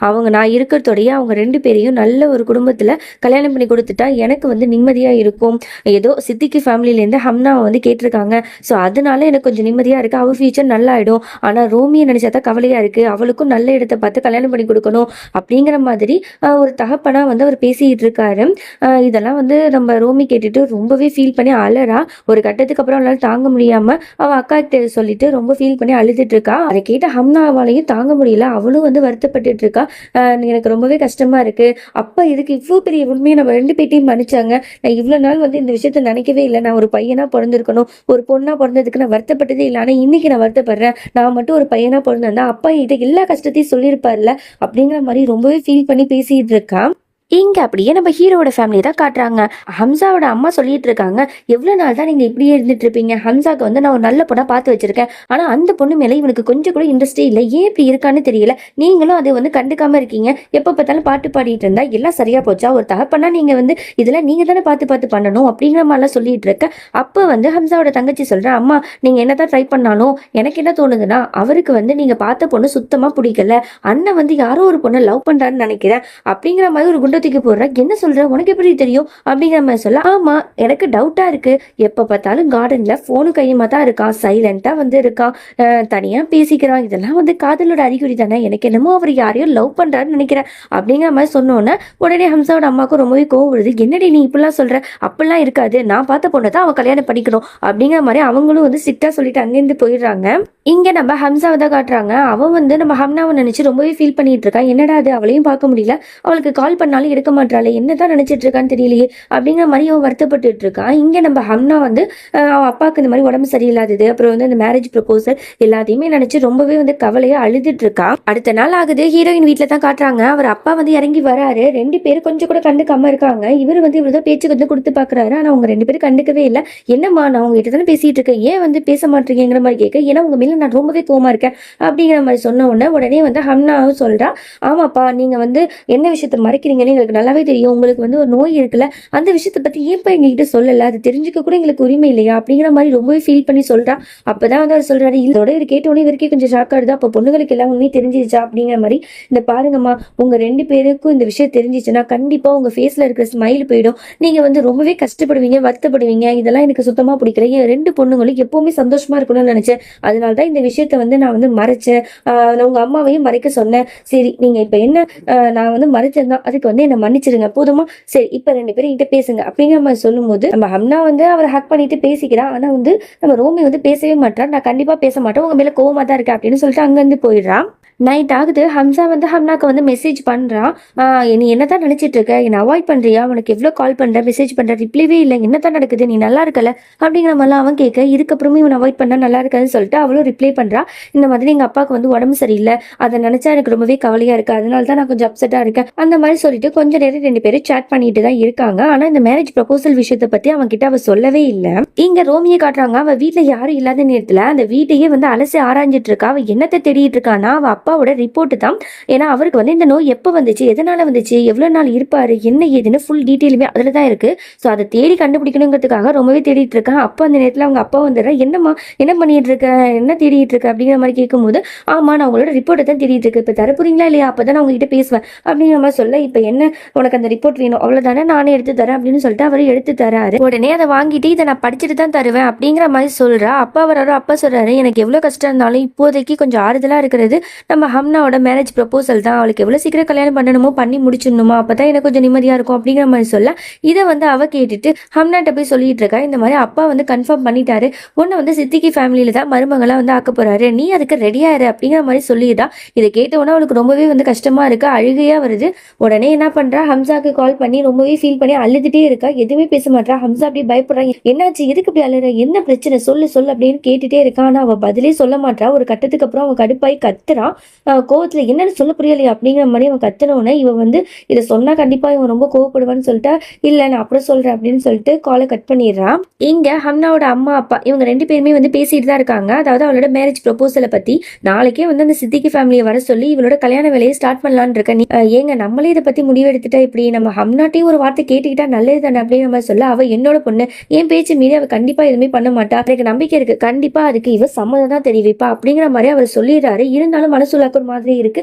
அவங்க நான் இருக்கிறதோடைய அவங்க 2 பேரையும் நல்ல ஒரு குடும்பத்துல கல்யாணம் பண்ணி கொடுத்துட்டா எனக்கு வந்து நிம்மதியா இருக்கும். ஏதோ சித்திக்கு ஃபேமிலியிலேருந்து ஹம்னாவை வந்து கேட்டிருக்காங்க. ஸோ அதனால எனக்கு கொஞ்சம் நிம்மதியா இருக்கு. அவள் ஃபியூச்சர் நல்லா ஆயிடும். ஆனா ரோமியை நினைச்சாதான் கவலையா இருக்கு. அவளுக்கும் நல்ல இடத்தை பார்த்து கல்யாணம் பண்ணி கொடுக்கணும் அப்படிங்கிற மாதிரி ஒரு தகப்பனா வந்து அவர் பேசிட்டு இருக்காரு. இதெல்லாம் வந்து நம்ம ரோமி கேட்டுட்டு ரொம்பவே ஃபீல் பண்ணி அழறா. ஒரு கட்டத்துக்கு அப்புறம் அவளால் தாங்க முடியாம அவ அக்கா சொல்லிட்டு ரொம்ப ஃபீல் பண்ணி அழுதுட்டு இருக்கா. அதை கேட்ட ஹம்னாவாலையும் தாங்க முடியல. அவளும் வந்து வருத்தப்பட்டு இருக்கா. எனக்கு ரொம்பவே கஷ்டமா இருக்கு. அப்பா இதுக்கு இவ்வளவு பெரிய உண்மையை நம்ம 2 பேர்ட்டையும் மன்னிச்சாங்க. நான் இவ்வளவு நாள் வந்து இந்த விஷயத்த நினைக்கவே இல்லை. நான் ஒரு பையனா பிறந்திருக்கணும், ஒரு பொண்ணா பிறந்ததுக்கு நான் வருத்தப்பட்டதே இல்லை. ஆனா இன்னைக்கு நான் வருத்தப்படுறேன். நான் மட்டும் ஒரு பையனா பிறந்திருந்தா அப்பா இதை எல்லா கஷ்டத்தையும் சொல்லியிருப்பார்ல அப்படிங்கிற மாதிரி ரொம்பவே ஃபீல் பண்ணி பேசிட்டு இருக்கா. இங்க அப்படியே நம்ம ஹீரோட ஃபேமிலி தான் காட்டுறாங்க. ஹம்சாவோட அம்மா சொல்லிட்டு இருக்காங்க, எவ்வளவு நாள் தான் நீங்க இப்படியே இருந்துட்டு இருப்பீங்க? ஹம்சாக்கு வந்து நான் ஒரு நல்ல பொண்ணா பார்த்து வச்சிருக்கேன். ஆனா அந்த பொண்ணு மேல இவனுக்கு கொஞ்சம் கூட இன்ட்ரெஸ்டே இல்லை. ஏன் இப்படி இருக்கான்னு தெரியல. நீங்களும் அதை வந்து கண்டுக்காம இருக்கீங்க. எப்ப பார்த்தாலும் பாட்டு பாடிட்டு இருந்தா எல்லாம் சரியா போச்சா? ஒரு தகப்பனா நீங்க வந்து இதெல்லாம் நீங்க தானே பார்த்து பண்ணணும் அப்படிங்கிற மாதிரிலாம் சொல்லிட்டு இருக்க. அப்ப வந்து ஹம்சாவோட தங்கச்சி சொல்ற, அம்மா நீங்க என்னதான் ட்ரை பண்ணாலும் எனக்கு என்ன தோணுதுன்னா அவருக்கு வந்து நீங்க பார்த்த பொண்ணு சுத்தமா பிடிக்கல. அண்ணன் வந்து யாரோ ஒரு பொண்ணை லவ் பண்றான்னு நினைக்கிறேன் அப்படிங்கிற மாதிரி ஒரு தூக்கி போடுற. என்ன சொல்ற, உனக்கு எப்படி தெரியும் அப்படிங்கிற மாதிரி சொல்ல. ஆமா எனக்கு டவுட்டா இருக்கு. எப்ப பார்த்தாலும் கார்டன்ல போனு கையுமா தான் இருக்கான். சைலண்டா வந்து இருக்கான். தனியா பேசிக்கிறான். இதெல்லாம் வந்து காதலோட அறிகுறி தானே. எனக்கு என்னமோ அவர் யாரையும் லவ் பண்றாருன்னு நினைக்கிறேன் அப்படிங்கிற மாதிரி சொன்னோன்னே உடனே ஹம்சாவோட அம்மாவுக்கு ரொம்பவே கோவம் வருது. என்னடி நீ இப்படிலாம் சொல்ற? அப்படிலாம் இருக்காது. நான் பார்த்த பொண்ணை தான் அவன் கல்யாணம் பண்ணிக்கணும் அப்படிங்கிற மாதிரி அவங்களும் வந்து ஸ்ட்ரிக்டா சொல்லிட்டு அங்கிருந்து போயிடுறாங்க. இங்க நம்ம ஹம்சாவை தான் காட்டுறாங்க. அவன் வந்து நம்ம ஹம்னாவை நினைச்சு ரொம்பவே ஃபீல் பண்ணிட்டு இருக்கான். என்னடா அது, அவளையும் பார்க்க முடியல, அவளுக்கு கால் பண்ணாலும் எடுக்க மாட்டாளே, என்னதான் நினைச்சிட்டு இருக்கான்னு தெரியலையே அப்படிங்கிற மாதிரி அவன் வருத்தப்பட்டு இருக்கான். இங்க நம்ம ஹம்னா வந்து அவன் அப்பாவுக்கு இந்த மாதிரி உடம்பு சரியில்லாதது, அப்புறம் வந்து அந்த மேரேஜ் ப்ரொபோசல் எல்லாத்தையுமே நினைச்சு ரொம்பவே வந்து கவலையா அழுதுட்டு இருக்கான். அடுத்த நாள் ஆகுது. ஹீரோயின் வீட்டுல தான் காட்டுறாங்க. அவர் அப்பா வந்து இறங்கி வராரு. 2 பேரும் கொஞ்சம் கூட கண்டுக்காம இருக்காங்க. இவர் வந்து இவ்வளவுதான் பேச்சுக்கு வந்து கொடுத்து பாக்குறாரு. ஆனா அவங்க 2 பேரும் கண்டுக்கவே இல்லை. என்னம்மா நான் உங்ககிட்ட தானே பேசிட்டு இருக்கேன், ஏன் வந்து பேச மாட்டீங்கிற மாதிரி கேட்க. ஏன்னா உங்க மேல நான் ரொம்பவே கோவமா இருக்கேன் அப்படிங்கிற மாதிரி சொன்ன உடனே வந்து ஹம்னாவும் சொல்றா, ஆமாப்பா நீங்க வந்து என்ன விஷயத்த மறைக்கிறீங்கன்னு எங்களுக்கு நல்லாவே தெரியும். உங்களுக்கு வந்து ஒரு நோய் இருக்குல்ல, அந்த விஷயத்தை பத்தி ஏன்ப்பா எங்ககிட்ட சொல்லல, அது தெரிஞ்சுக்க கூட எங்களுக்கு உரிமை இல்லையா அப்படிங்கிற மாதிரி ரொம்பவே ஃபீல் பண்ணி சொல்றா. அப்பதான் வந்து அவர் சொல்றாரு, இதோட இது கேட்டோடனே இவருக்கே கொஞ்சம் ஷாக் ஆகுது. அப்போ பொண்ணுங்களுக்கு எல்லாம் உண்மையை தெரிஞ்சிருச்சா அப்படிங்கிற மாதிரி. இந்த பாருங்கம்மா, உங்க 2 பேருக்கும் இந்த விஷயம் தெரிஞ்சிச்சுன்னா கண்டிப்பா உங்க ஃபேஸ்ல இருக்கிற ஸ்மைல் போயிடும். நீங்க வந்து ரொம்பவே கஷ்டப்படுவீங்க, வருத்தப்படுவீங்க. இதெல்லாம் எனக்கு சுத்தமா பிடிக்கல. என் 2 பொண்ணுங்களும் எப்பவுமே சந்தோஷமா இருக்கணும்னு நினைச்சேன். அதனாலதான் இந்த விஷயத்த வந்து நான் வந்து மறைச்சேன். உங்க அம்மாவையும் மறைக்க சொன்னேன். சரி நீங்க இப்ப என்ன, நான் வந்து மறைச்சிருந்தேன், அதுக்கு வந்து என்ன மன்னிச்சிருங்க போதுமா? சரி இப்ப 2 பேரும் கிட்ட பேசுங்க அப்படிங்கிற மாதிரி சொல்லும் போது நம்ம ஹம்னா வந்து அவரை ஹக் பண்ணிட்டு பேசிக்கிறான். ஆனா வந்து நம்ம ரோமி வந்து பேசவே மாட்டான். நான் கண்டிப்பா பேச மாட்டேன், உங்க மேல கோவமா தான் இருக்கேன் அப்படின்னு சொல்லிட்டு அங்கிருந்து போயிடுறான். நைட் ஆகுது. ஹம்சா வந்து ஹம்னாக்கு வந்து மெசேஜ் பண்ணுறான். நீ என்னதான் நினச்சிட்டு இருக்க, என்னை அவாய்ட் பண்ணுறியா, உனக்கு எவ்வளோ கால் பண்ணுற மெசேஜ் பண்ணுற, ரிப்ளைவே இல்லை, என்னதான் நடக்குது, நீ நல்லா இருக்கல அப்படிங்கிற மாதிரிலாம் அவன் கேட்க. இதுக்கப்புறமே இவன் அவாய்ட் பண்ணால் நல்லா இருக்காதுன்னு சொல்லிட்டு அவளும் ரிப்ளை பண்ணுறா. இந்த மாதிரி எங்கள் அப்பாவுக்கு வந்து உடம்பு சரியில்லை, அதை நினச்சா எனக்கு ரொம்பவே கவலையாக இருக்குது, அதனால தான் நான் கொஞ்சம் அப்செட்டாக இருக்கேன் அந்த மாதிரி சொல்லிட்டு கொஞ்ச நேரம் 2 பேரும் சேட் பண்ணிட்டு தான் இருக்காங்க. ஆனால் இந்த மேரேஜ் ப்ரொபோசல் விஷயத்தை பற்றி அவன் கிட்ட அவள் சொல்லவே இல்லை. இங்கே ரோமியை காட்டுறாங்க. அவள் வீட்டில் யாரும் இல்லாத நேரத்தில் அந்த வீட்டையே வந்து அலசி ஆராய்ஞ்சிட்டு இருக்கா. அவள் என்னத்தை தேடிட்டு இருக்கான்னா அவள் அப்பாவோட ரிப்போர்ட் தான். ஏன்னா அவருக்கு வந்து இந்த நோய் எப்போ வந்துச்சு, எதனால வந்துச்சு, எவ்வளோ நாள் இருப்பாரு, என்ன ஏதுன்னு ஃபுல் டீட்டெயிலுமே அதில் தான் இருக்கு. ஸோ அதை தேடி கண்டுபிடிக்கணுங்கிறதுக்காக ரொம்பவே தேடிட்டு இருக்கேன். அப்போ அந்த நேரத்தில் அவங்க அப்பா வந்துடுறா. என்னம்மா என்ன பண்ணிட்டு இருக்க, என்ன தேடிட்டு இருக்க அப்படிங்கிற மாதிரி கேட்கும்போது, ஆமா நான் உங்களோட ரிப்போர்ட்டை தான் தேடிட்டு இருக்கேன், இப்போ தரப்புறீங்களா இல்லையா, அப்போ தான் நான் உங்ககிட்ட பேசுவேன் அப்படிங்கிற மாதிரி சொல்ல. இப்போ என்ன உனக்கு அந்த ரிப்போர்ட் வேணும், அவ்வளோதானே, நானே எடுத்து தரேன் அப்படின்னு சொல்லிட்டு அவர் எடுத்து தராரு. உடனே அதை வாங்கிட்டு இதை நான் படிச்சுட்டு தான் தருவேன் அப்படிங்கிற மாதிரி சொல்றா. அப்பா வராரு. அப்பா சொல்றாரு, எனக்கு எவ்வளோ கஷ்டம் இருந்தாலும் இப்போதைக்கு கொஞ்சம் ஆறுதலாக இருக்கிறது நம்ம ஹம்னாவோட மேரேஜ் ப்ரொபோசல் தான். அவளுக்கு எவ்வளோ சீக்கிரம் கல்யாணம் பண்ணணுமோ பண்ணி முடிச்சிடணுமா, அப்பதான் எனக்கு கொஞ்சம் நிம்மதியாக இருக்கும் அப்படிங்கிற மாதிரி சொல்ல. இதை வந்து அவ கேட்டுட்டு ஹம்னாட்ட போய் சொல்லிட்டு இருக்கா. இந்த மாதிரி அப்பா வந்து கன்ஃபார்ம் பண்ணிட்டாரு, உன்னை வந்து சித்திக்கு ஃபேமிலியில தான் மருமகளாக வந்து ஆக்க போறாரு, நீ அதுக்கு ரெடியாயிரு அப்படிங்கிற மாதிரி சொல்லிடுறா. இதை கேட்டவுடனே அவளுக்கு ரொம்பவே வந்து கஷ்டமா இருக்கு, அழுகையா வருது. உடனே என்ன பண்றா, ஹம்சாக்கு கால் பண்ணி ரொம்பவே ஃபீல் பண்ணி அழுதுட்டே இருக்கா. எதுவுமே பேச மாட்டா. ஹம்சா அப்படியே பயப்படுறான். என்னாச்சு, எதுக்கு இப்படி அழுற, என்ன பிரச்சனை, சொல்லு சொல்லு அப்படின்னு கேட்டுட்டே இருக்கா. ஆனா அவ பதிலே சொல்ல மாட்டா. ஒரு கட்டத்துக்கு அப்புறம் அவ கடுப்பாய் கத்துறான். கோவத்துல என்னன்னு சொல்ல புரியலையா அப்படிங்கிற மாதிரி அவன் கத்துனோடனே இவன் வந்து இதை சொன்னா கண்டிப்பா இவன் ரொம்ப கோவப்படுவான்னு சொல்லிட்டு இல்ல நான் அப்புறம் சொல்றேன் அப்படின்னு சொல்லிட்டு காலை கட் பண்ணிடுறான். இங்க ஹம்னாவோட அம்மா அப்பா இவங்க 2 பேருமே வந்து பேசிட்டு தான் இருக்காங்க. அதாவது அவளோட மேரேஜ் ப்ரொபோசலை பத்தி நாளைக்கே வந்து அந்த சித்திக்கு ஃபேமிலியை வர சொல்லி இவளோட கல்யாண வேலையை ஸ்டார்ட் பண்ணலான்னு இருக்க. ஏங்க நம்மளே இதை பத்தி முடிவெடுத்துட்டா இப்படி நம்ம ஹம்னாட்டையும் ஒரு வார்த்தை கேட்டுக்கிட்டா நல்லது தானே அப்படின்னு நம்ம சொல்ல அவ என்னோட பொண்ணு என் பேச்சு மீறி அவ கண்டிப்பா எதுவுமே பண்ண மாட்டா, எனக்கு நம்பிக்கை இருக்கு, கண்டிப்பா அதுக்கு இவ சம்மதம் தான் தெரிவிப்பா அப்படிங்கிற மாதிரி அவர் சொல்லிடுறாரு. இருந்தாலும் மனசுலாக்க ஒரு மாதிரி இருக்கு.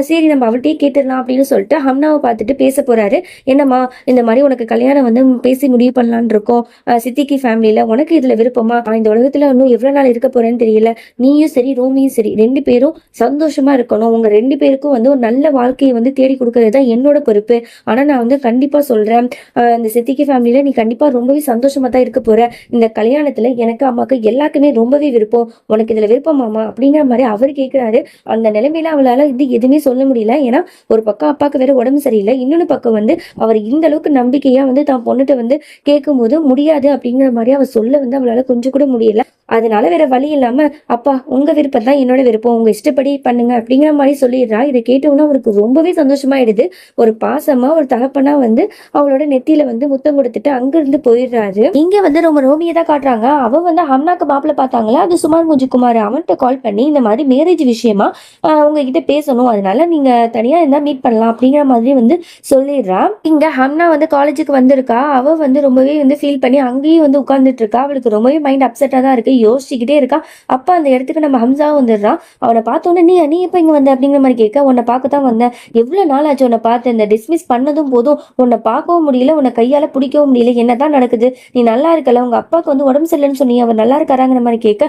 சரி நம்ம அவள்கிட்டயே கேட்டுடலாம் அப்படின்னு சொல்லிட்டு ஹம்னாவை பார்த்துட்டு பேச போறாரு. என்னம்மா இந்த மாதிரி உனக்கு கல்யாணம் வந்து பேசி முடிவு பண்ணலான்னு இருக்கோம் சித்திக்கு ஃபேமிலியில, உனக்கு இதுல விருப்பமா? இந்த உலகத்துல இன்னும் எவ்வளவு நாள் இருக்க போறேன்னு தெரியல, நீயும் சரி ரோமியும் சரி 2 பேரும் சந்தோஷமா இருக்கணும், உங்க 2 பேருக்கும் வந்து ஒரு நல்ல வாழ்க்கையை வந்து தேடி கொடுக்கறது தான் என்னோட பொறுப்பு. ஆனா நான் வந்து கண்டிப்பா சொல்றேன், இந்த சித்திக்கு ஃபேமிலியில நீ கண்டிப்பா ரொம்பவே சந்தோஷமா தான் இருக்க போற, இந்த கல்யாணத்துல எனக்கு அம்மாக்கு எல்லாருக்குமே ரொம்பவே விருப்பம், உனக்கு இதுல விருப்பமாமா அப்படிங்கிற மாதிரி அவர் கேட்கிறாரு. அந்த நிலைமையில அவளால இது எதுவுமே சொல்ல முடியல. ஏன்னா ஒரு பக்கம் அப்பாவுக்கு வேற உடம்பு சரியில்லை, இன்னொரு பக்கம் வந்து அவர் இந்த அளவுக்கு நம்பிக்கையா வந்து தான் பொண்ணுகிட்ட வந்து கேட்கும் போது முடியாது அப்படிங்கிற மாதிரி அவர் சொல்ல வந்து அவளால கொஞ்சம் கூட முடியல. அதனால வேற வழி இல்லாம அப்பா உங்க விருப்பம் தான் என்னோட விருப்பம், உங்க இஷ்டப்படி பண்ணுங்க அப்படிங்கிற மாதிரி சொல்லிடுறா. இதை கேட்டோம்னா அவருக்கு ரொம்பவே சந்தோஷமாயிடுது. ஒரு பாசமா ஒரு தகப்பனா வந்து அவளோட நெத்தியில வந்து முத்தம் கொடுத்துட்டு அங்க இருந்து போயிடுறாரு. இங்க வந்து ரொம்ப ரோமியை தான் காட்டுறாங்க. அவ வந்து ஹம்னாக்கு மாப்பிள்ள பார்த்தாங்களா, அது சுமார் முஜிக்குமார், அவன்கிட்ட கால் பண்ணி இந்த மாதிரி மேரேஜ் விஷயமா உங்ககிட்ட பேசணும், அதனால நீங்க தனியா இருந்தா மீட் பண்ணலாம் அப்படிங்கிற மாதிரி வந்து சொல்லிடுறா. இங்க ஹம்னா வந்து காலேஜுக்கு வந்திருக்கா. அவ வந்து ரொம்பவே வந்து ஃபீல் பண்ணி அங்கேயும் வந்து உட்கார்ந்துட்டு இருக்கா. அவளுக்கு ரொம்பவே மைண்ட் அப்செட்டா தான் இருக்கு, யோசிச்சுக்கிட்டே இருக்கா. அப்பா அந்த இடத்துக்கு நம்ம ஹம்சாவும் வந்துடுறான். அவனை பார்த்தோன்னே நீ எப்ப இங்க வந்த அப்படிங்கிற மாதிரி கேட்க, உன்னை பார்க்கத்தான் வந்தேன், எவ்வளவு நாள் ஆச்சு உன்னை பார்த்து, இந்த டிஸ்மிஸ் பண்ணதும் போதும் உன்னை பார்க்கவும் முடியல, உன்னை கையால பிடிக்கவும் முடியல, என்னதான் நடக்குது, நீ நல்லா இருக்கல, உங்க அப்பாவுக்கு வந்து உடம்பு சரியில்லைன்னு சொன்னீங்க, அவர் நல்லா இருக்காராங்கிற மாதிரி கேட்க,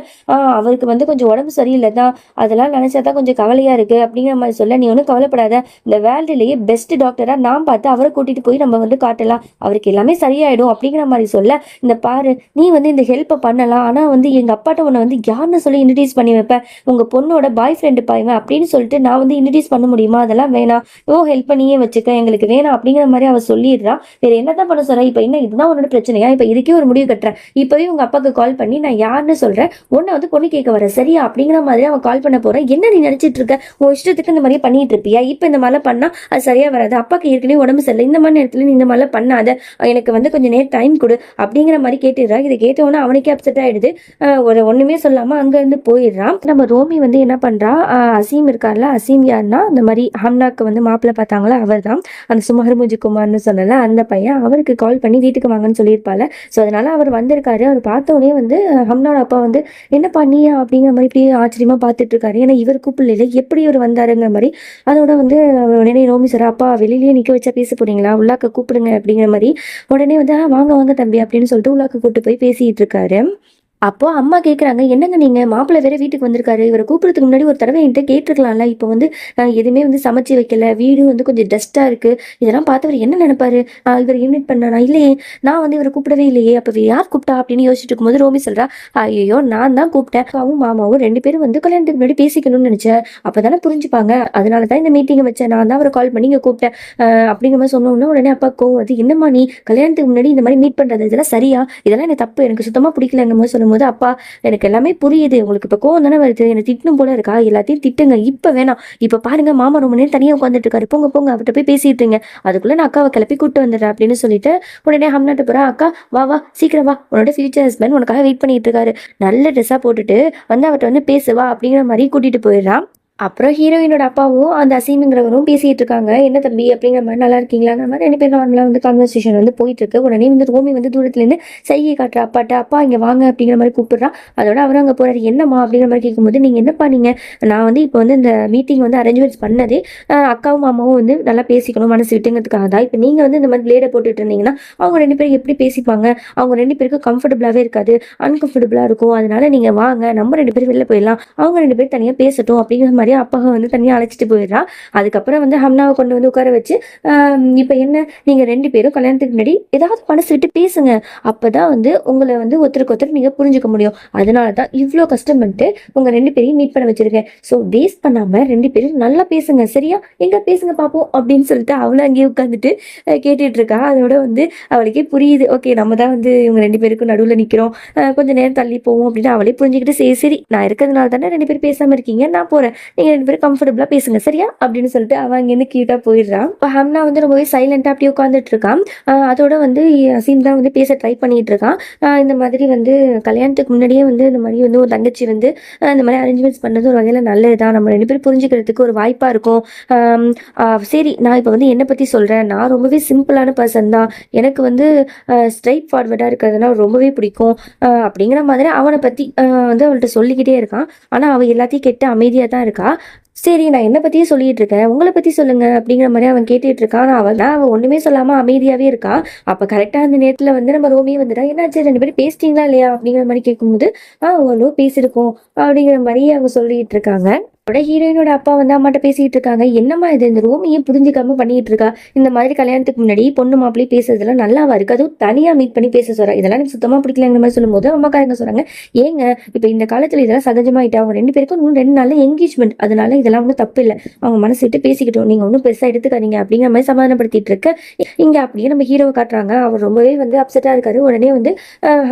அவருக்கு வந்து கொஞ்சம் உடம்பு சரியில்லை தான், அதெல்லாம் நினைச்சாதான் கொஞ்சம் கவலையா இருக்கு அப்படிங்கிற மாதிரி சொல்ல, நீ ஒன்றும் கவலைப்படாத, இந்த வேர்ல்டுலேயே பெஸ்ட் டாக்டரா நான் பார்த்து அவரை கூட்டிட்டு போய் நம்ம வந்து காட்டலாம், அவருக்கு எல்லாமே சரியாயிடும் அப்படிங்கிற மாதிரி சொல்ல, இந்த பாரு நீ வந்து இந்த ஹெல்ப்பை பண்ணலாம், ஆனா வந்து எங்க அப்பாட்ட உன்னை வந்து யாருன்னு சொல்லி இன்ட்ரடியூஸ் பண்ணி வைப்பேன், உங்க பொண்ணோட பாய் ஃப்ரெண்டு பாய்வேன் அப்படின்னு சொல்லிட்டு நான் வந்து இன்ட்ரடியூஸ் பண்ண முடியுமா, அதெல்லாம் வேணாம், ஹெல்ப் பண்ணியே வச்சுக்க, எங்களுக்கு வேணாம் அப்படிங்கிற மாதிரி அவ சொல்லிடுறா. வேற என்னதான் பண்ண சொல்ற, இப்ப என்ன இதுதான் உன்னோட பிரச்சனையா, இப்ப இதுக்கே ஒரு முடிவு கட்டுறேன், இப்பவே உங்க அப்பாவுக்கு கால் பண்ணி நான் யாருன்னு சொல்றேன், உன்னை வந்து பொண்ணு கேட்க வர சரியா அப்படிங்கிற மாதிரி அவன் கால் பண்ண போறேன். என்ன நீ நினைச்சிட்டு இருக்க, உன் இஷ்டத்துக்கு இந்த மாதிரி பண்ணிட்டு இருப்பியா, இப்ப இந்த மாதிரிலாம் பண்ணா அது சரியா வராது, அப்பாக்கு ஏற்கனவே உடம்பு சரியில்லை, இந்த மாதிரி நேரத்துல நீ இந்த மாதிரிலாம் பண்ணாத, எனக்கு வந்து கொஞ்சம் நேரம் டைம் கொடு அப்படிங்கிற மாதிரி கேட்டுடுறா. இதை கேட்டவொன்னே அவனுக்கே அப்செட் ஆயிடுது. ஒரு ஒண்ணுமே சொல்லாம அங்க இருந்து போயிடுறான். நம்ம ரோமி வந்து என்ன பண்றா, அசீம் இருக்கார்ல, அசீம் யாருன்னா இந்த மாதிரி ஹம்னாக்கு வந்து மாப்பிள்ள பார்த்தாங்களா அவர் தான், அந்த சுமார் முஜிக்குமார்னு சொன்னல அந்த பையன், அவருக்கு கால் பண்ணி வீட்டுக்கு வாங்கன்னு சொல்லியிருப்பாள். ஸோ அதனால அவர் வந்திருக்காரு. அவர் பார்த்தோடனே வந்து ஹம்னாவோட அப்பா வந்து என்னப்பா நீயா அப்படிங்கிற மாதிரி இப்படியே ஆச்சரியமா பார்த்துட்டு இருக்காரு. ஏன்னா இவர் கூப்பிடல, எப்படி இவர் வந்தாருங்கிற மாதிரி. அதோட வந்து உடனே ரோமி சார் அப்பா வெளியிலேயே நிற்க வச்சா பேச போறீங்களா, உள்ளாக்க கூப்பிடுங்க அப்படிங்கிற மாதிரி உடனே வந்து வாங்க வாங்க தம்பி அப்படின்னு சொல்லிட்டு உள்ளாக்க கூப்பிட்டு போய் பேசிட்டு இருக்காரு. அப்போ அம்மா கேட்குறாங்க, என்னங்க நீங்க மாப்பிள்ளை வேற வீட்டுக்கு வந்திருக்காரு, இவரை கூப்பிடுறதுக்கு முன்னாடி ஒரு தடவை என்கிட்ட கேட்டிருக்கலாம்ல, இப்போ வந்து எதுவுமே வந்து சமைச்சு வைக்கல, வீடு வந்து கொஞ்சம் டஸ்டா இருக்கு, இதெல்லாம் பார்த்தவர் என்ன நினைப்பாரு, இவர் இன்வைட் பண்ணானா இல்லையே, நான் வந்து இவரை கூப்பிடவே இல்லையே, அப்போ யார் கூப்பிட்டா அப்படின்னு யோசிச்சுட்டு இருக்கும்போது ரோமி சொல்றா, ஐயோ நான் தான் கூப்பிட்டேன், அப்பாவும் மாமாவும் 2 பேரும் வந்து கல்யாணத்துக்கு முன்னாடி பேசிக்கணும்னு நினைச்சேன், அப்பதானே புரிஞ்சுப்பாங்க, அதனால தான் இந்த மீட்டிங்கை வச்சேன், நான் தான் அவரை கால் பண்ணி இங்கே கூப்பிட்டேன் அப்படிங்கிற மாதிரி சொன்னோம்னா உடனே அப்பா கோவம் வந்து, என்னம்மா நீ கல்யாணத்துக்கு முன்னாடி இந்த மாதிரி மீட் பண்றது இதெல்லாம் சரியா, இதெல்லாம் எனக்கு தப்பு, எனக்கு சுத்தமா பிடிக்கலன்னு மாதிரி போது அப்பா எனக்கு எல்லாமே புரியுது, உங்களுக்கு இப்ப கோவம் தானே வருது, எனக்கு திட்டணும் போல இருக்கா, எல்லாத்தையும் திட்டுங்க, இப்ப வேணாம், இப்ப பாருங்க மாமா ரொம்ப நேரம் தனியா உட்காந்துட்டு இருக்காரு, போங்க போங்க அவர்கிட்ட போய் பேசிட்டுருங்க, அதுக்குள்ள நான் அக்காவை கிளப்பி கூட்டு வந்துடுறேன் அப்படின்னு சொல்லிட்டு உடனே ஹம்னாட்ட போறா. அக்கா வா வா சீக்கிரம் வா, உன்னோட ஃபியூச்சர் ஹஸ்பண்ட் உனக்காக வெயிட் பண்ணிட்டு இருக்காரு, நல்ல ட்ரெஸ்ஸா போட்டுட்டு வந்து அவர்கிட்ட வந்து பேசுவா அப்படிங்கிற மாதிரி கூட்டிட்டு போயிடுறான். அப்புறம் ஹீரோயினோட அப்பாவும் அந்த அசீமுங்கிறவரும் பேசிட்டு இருக்காங்க. என்ன தம்பி அப்படிங்கிற மாதிரி, நல்லா இருக்கீங்களாங்கிற மாதிரி 2 பேரும் நார்மலாக வந்து கான்வர்சேஷன் வந்து போயிட்டு இருக்கு. உடனே வந்து ரோமி வந்து தூரத்துலேருந்து சைகை காட்டுற அப்பாட்ட, அப்பா இங்கே வாங்க அப்படிங்கிற மாதிரி கூப்பிடுறா. அதோட அவர் அங்கே போறாரு. என்னம்மா அப்படிங்கிற மாதிரி கேட்கும்போது, நீங்கள் என்னப்பா நீங்கள், நான் வந்து இப்போ வந்து இந்த மீட்டிங் வந்து அரேஞ்ச்மெண்ட்ஸ் பண்ணதே அக்காவும் மாமாவும் வந்து நல்லா பேசிக்கணும் மனசு விட்டுங்கிறதுக்காக தான். இப்போ நீங்கள் வந்து இந்த மாதிரி பிளேடை போட்டுட்டு இருந்தீங்கன்னா அவங்க 2 பேரும் எப்படி பேசிப்பாங்க, அவங்க 2 பேருக்கும் கம்ஃபர்டபுளாகவே இருக்காது, அன்கம்ஃபர்டபுளாக இருக்கும், அதனால நீங்கள் வாங்க நம்ம 2 பேரும் வெளில போயிடலாம், அவங்க 2 பேரும் தனியாக பேசட்டும் அப்படிங்கிற மாதிரி அப்பாவை வந்து தனியாக அழைச்சிட்டு போயிடுறா. அதுக்கப்புறம் வந்து ஹம்னாவை கொண்டு வந்து உட்கார வச்சு, இப்போ என்ன நீங்கள் 2 பேரும் கல்யாணத்துக்கு முன்னாடி ஏதாவது மனசு விட்டு பேசுங்க, அப்போதான் வந்து உங்களை வந்து ஒருத்தருக்கு ஒருத்தர் நீங்கள் புரிஞ்சுக்க முடியும், அதனால தான் இவ்வளோ கஷ்டப்பட்டு உங்கள் 2 பேரையும் மீட் பண்ண வச்சிருக்கேன், ஸோ வேஸ்ட் பண்ணாமல் 2 பேரும் நல்லா பேசுங்க சரியா, எங்கே பேசுங்க பார்ப்போம் அப்படின்னு சொல்லிட்டு அவளும் அங்கேயே உட்காந்துட்டு கேட்டுட்டு இருக்கா. அதோட வந்து அவளுக்கே புரியுது, ஓகே நம்ம தான் வந்து இவங்க 2 பேருக்கும் நடுவில் நிற்கிறோம், கொஞ்சம் நேரம் தள்ளி போவோம் அப்படின்னு அவளே புரிஞ்சுக்கிட்டு, சரி சரி நான் இருக்கிறதுனால தானே 2 பேரும் பேசாமல் இருக்கீங்க, நான் போகிறேன், நீங்கள் 2 பேரும் கம்ஃபர்டபுளாக பேசுங்க சரியா அப்படின்னு சொல்லிட்டு அவன் அங்கேருந்து க்யூட்டாக போயிடுறான். இப்போ ஹம்னா வந்து ரொம்பவே சைலண்டாக அப்படியே உட்காந்துட்டு இருக்கான். அதோட வந்து அசீம் தான் வந்து பேச ட்ரை பண்ணிட்டு இருக்கான். இந்த மாதிரி வந்து கல்யாணத்துக்கு முன்னாடியே வந்து இந்த மாதிரி வந்து ஒரு தங்கச்சி வந்து இந்த மாதிரி அரேஞ்ச்மெண்ட்ஸ் பண்ணுறது ஒரு வகையில் நல்லது தான், நம்ம 2 பேரும் புரிஞ்சுக்கிறதுக்கு ஒரு வாய்ப்பாக இருக்கும். சரி நான் இப்போ வந்து என்னை பற்றி சொல்கிறேன், நான் ரொம்பவே சிம்பிளான பர்சன் தான், எனக்கு வந்து ஸ்ட்ரைட் ஃபார்வர்டாக இருக்கிறதுனா ரொம்பவே பிடிக்கும் அப்படிங்கிற மாதிரி அவனை பற்றி வந்து அவள்கிட்ட சொல்லிக்கிட்டே இருக்கான். ஆனால் அவள் எல்லாத்தையும் கேட்டு அமைதியாக தான் இருக்கா. சரி நான் என்னை பற்றியே சொல்லிட்டு இருக்கேன், உங்களை பற்றி சொல்லுங்க அப்படிங்கிற மாதிரி அவன் கேட்டுட்டு இருக்கான். ஆனால் அவன் ஒன்றுமே சொல்லாமல் அமைதியாகவே இருக்கான். அப்போ கரெக்டாக அந்த நேரத்தில் வந்து நம்ம ரோமியே வந்துட்டா, என்னாச்சு 2 பேரும் பேசிட்டீங்களா இல்லையா அப்படிங்கிற மாதிரி கேட்கும்போது அவ்வளோ பேசியிருக்கோம் அப்படிங்கிற மாதிரி அவங்க சொல்லிட்டு இருக்காங்க. ஹீரோயினோட அப்பா வந்து அம்மாட்ட பேசிட்டு இருக்காங்க. என்னம்மா இது, இந்த ரோமியை புரிஞ்சுக்காம பண்ணிட்டு இருக்கா, இந்த மாதிரி கல்யாணத்துக்கு முன்னாடி பொண்ணு மாப்பிள்ளை பேசுறதுல நல்லாவா இருக்கு, அதுவும் தனியா மீட் பண்ணி பேச சொல்றா, இதெல்லாம் எனக்கு சுத்தமா பிடிக்கலங்கிற மாதிரி சொல்லும்போது அம்மாக்காரங்க சொல்றாங்க, ஏங்க இப்ப இந்த காலத்துல இதெல்லாம் சகஜமாயிட்டா, அவங்க 2 பேருக்கும் இன்னும் 2 நாள்ல என்கேஜ்மெண்ட், அதனால இதெல்லாம் ஒன்றும் தப்பு இல்லை, அவங்க மனசு விட்டு பேசிக்கிட்டோம், நீங்க ஒன்றும் பெருசா எடுத்துக்காதீங்க அப்படிங்கிற மாதிரி சமாதானப்படுத்திட்டு இருக்க. இங்க அப்படியே நம்ம ஹீரோவை காட்டுறாங்க. அவர் ரொம்பவே வந்து அப்செட்டா இருக்காரு. உடனே வந்து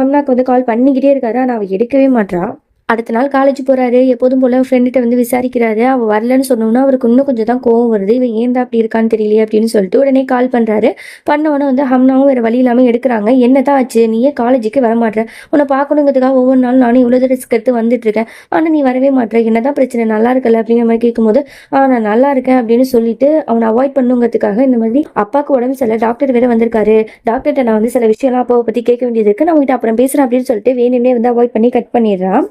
ஹம்னாக்கு வந்து கால் பண்ணிக்கிட்டே இருக்காரு. ஆனா அவ எடுக்கவே மாட்றா. அடுத்த நாள் காலேஜ் போறாரு. எப்போதும் போல ஃப்ரெண்டுகிட்ட வந்து விசாரிக்கிறாரு. அவள் வரலன்னு சொன்னோன்னா அவருக்கு இன்னும் கொஞ்சம் தான் கோவம் வருது. இவன் ஏன் தான் அப்படி இருக்கான்னு தெரியலையே அப்படின்னு சொல்லிட்டு உடனே கால் பண்ணுறாரு. பண்ணவொன்னே வந்து ஹம்னாவும் வேறு வழி இல்லாமல் எடுக்கிறாங்க. என்ன தான் ஆச்சு, நீ ஏன் காலேஜுக்கு வரமாட்டேற, உன்னை பார்க்கணுங்கிறதுக்காக ஒவ்வொரு நாளும் நானும் இவ்வளோ ரிஸ்க் எடுத்து வந்துட்டு இருக்கேன், ஆனால் நீ வரவே மாட்டேற, என்ன தான் பிரச்சனை, நல்லா இருக்கல அப்படிங்கிற மாதிரி கேட்கும்போது நான் நல்லா இருக்கேன் அப்படின்னு சொல்லிட்டு அவனை அவாய்ட் பண்ணுங்கிறதுக்காக இந்த மாதிரி அப்பாவுக்கு உடம்பு சரியில்லை, டாக்டர் வேறு வந்திருக்காரு, டாக்டர்கிட்ட நான் வந்து சில விஷயம்லாம் அப்பாவை பற்றி கேட்க வேண்டியது இருக்குது, நான் உங்ககிட்ட அப்புறம் பேசுகிறேன் அப்படின்னு சொல்லிட்டு வேணும்னே வந்து அவாய்ட் பண்ணி கட் பண்ணிடுறான்.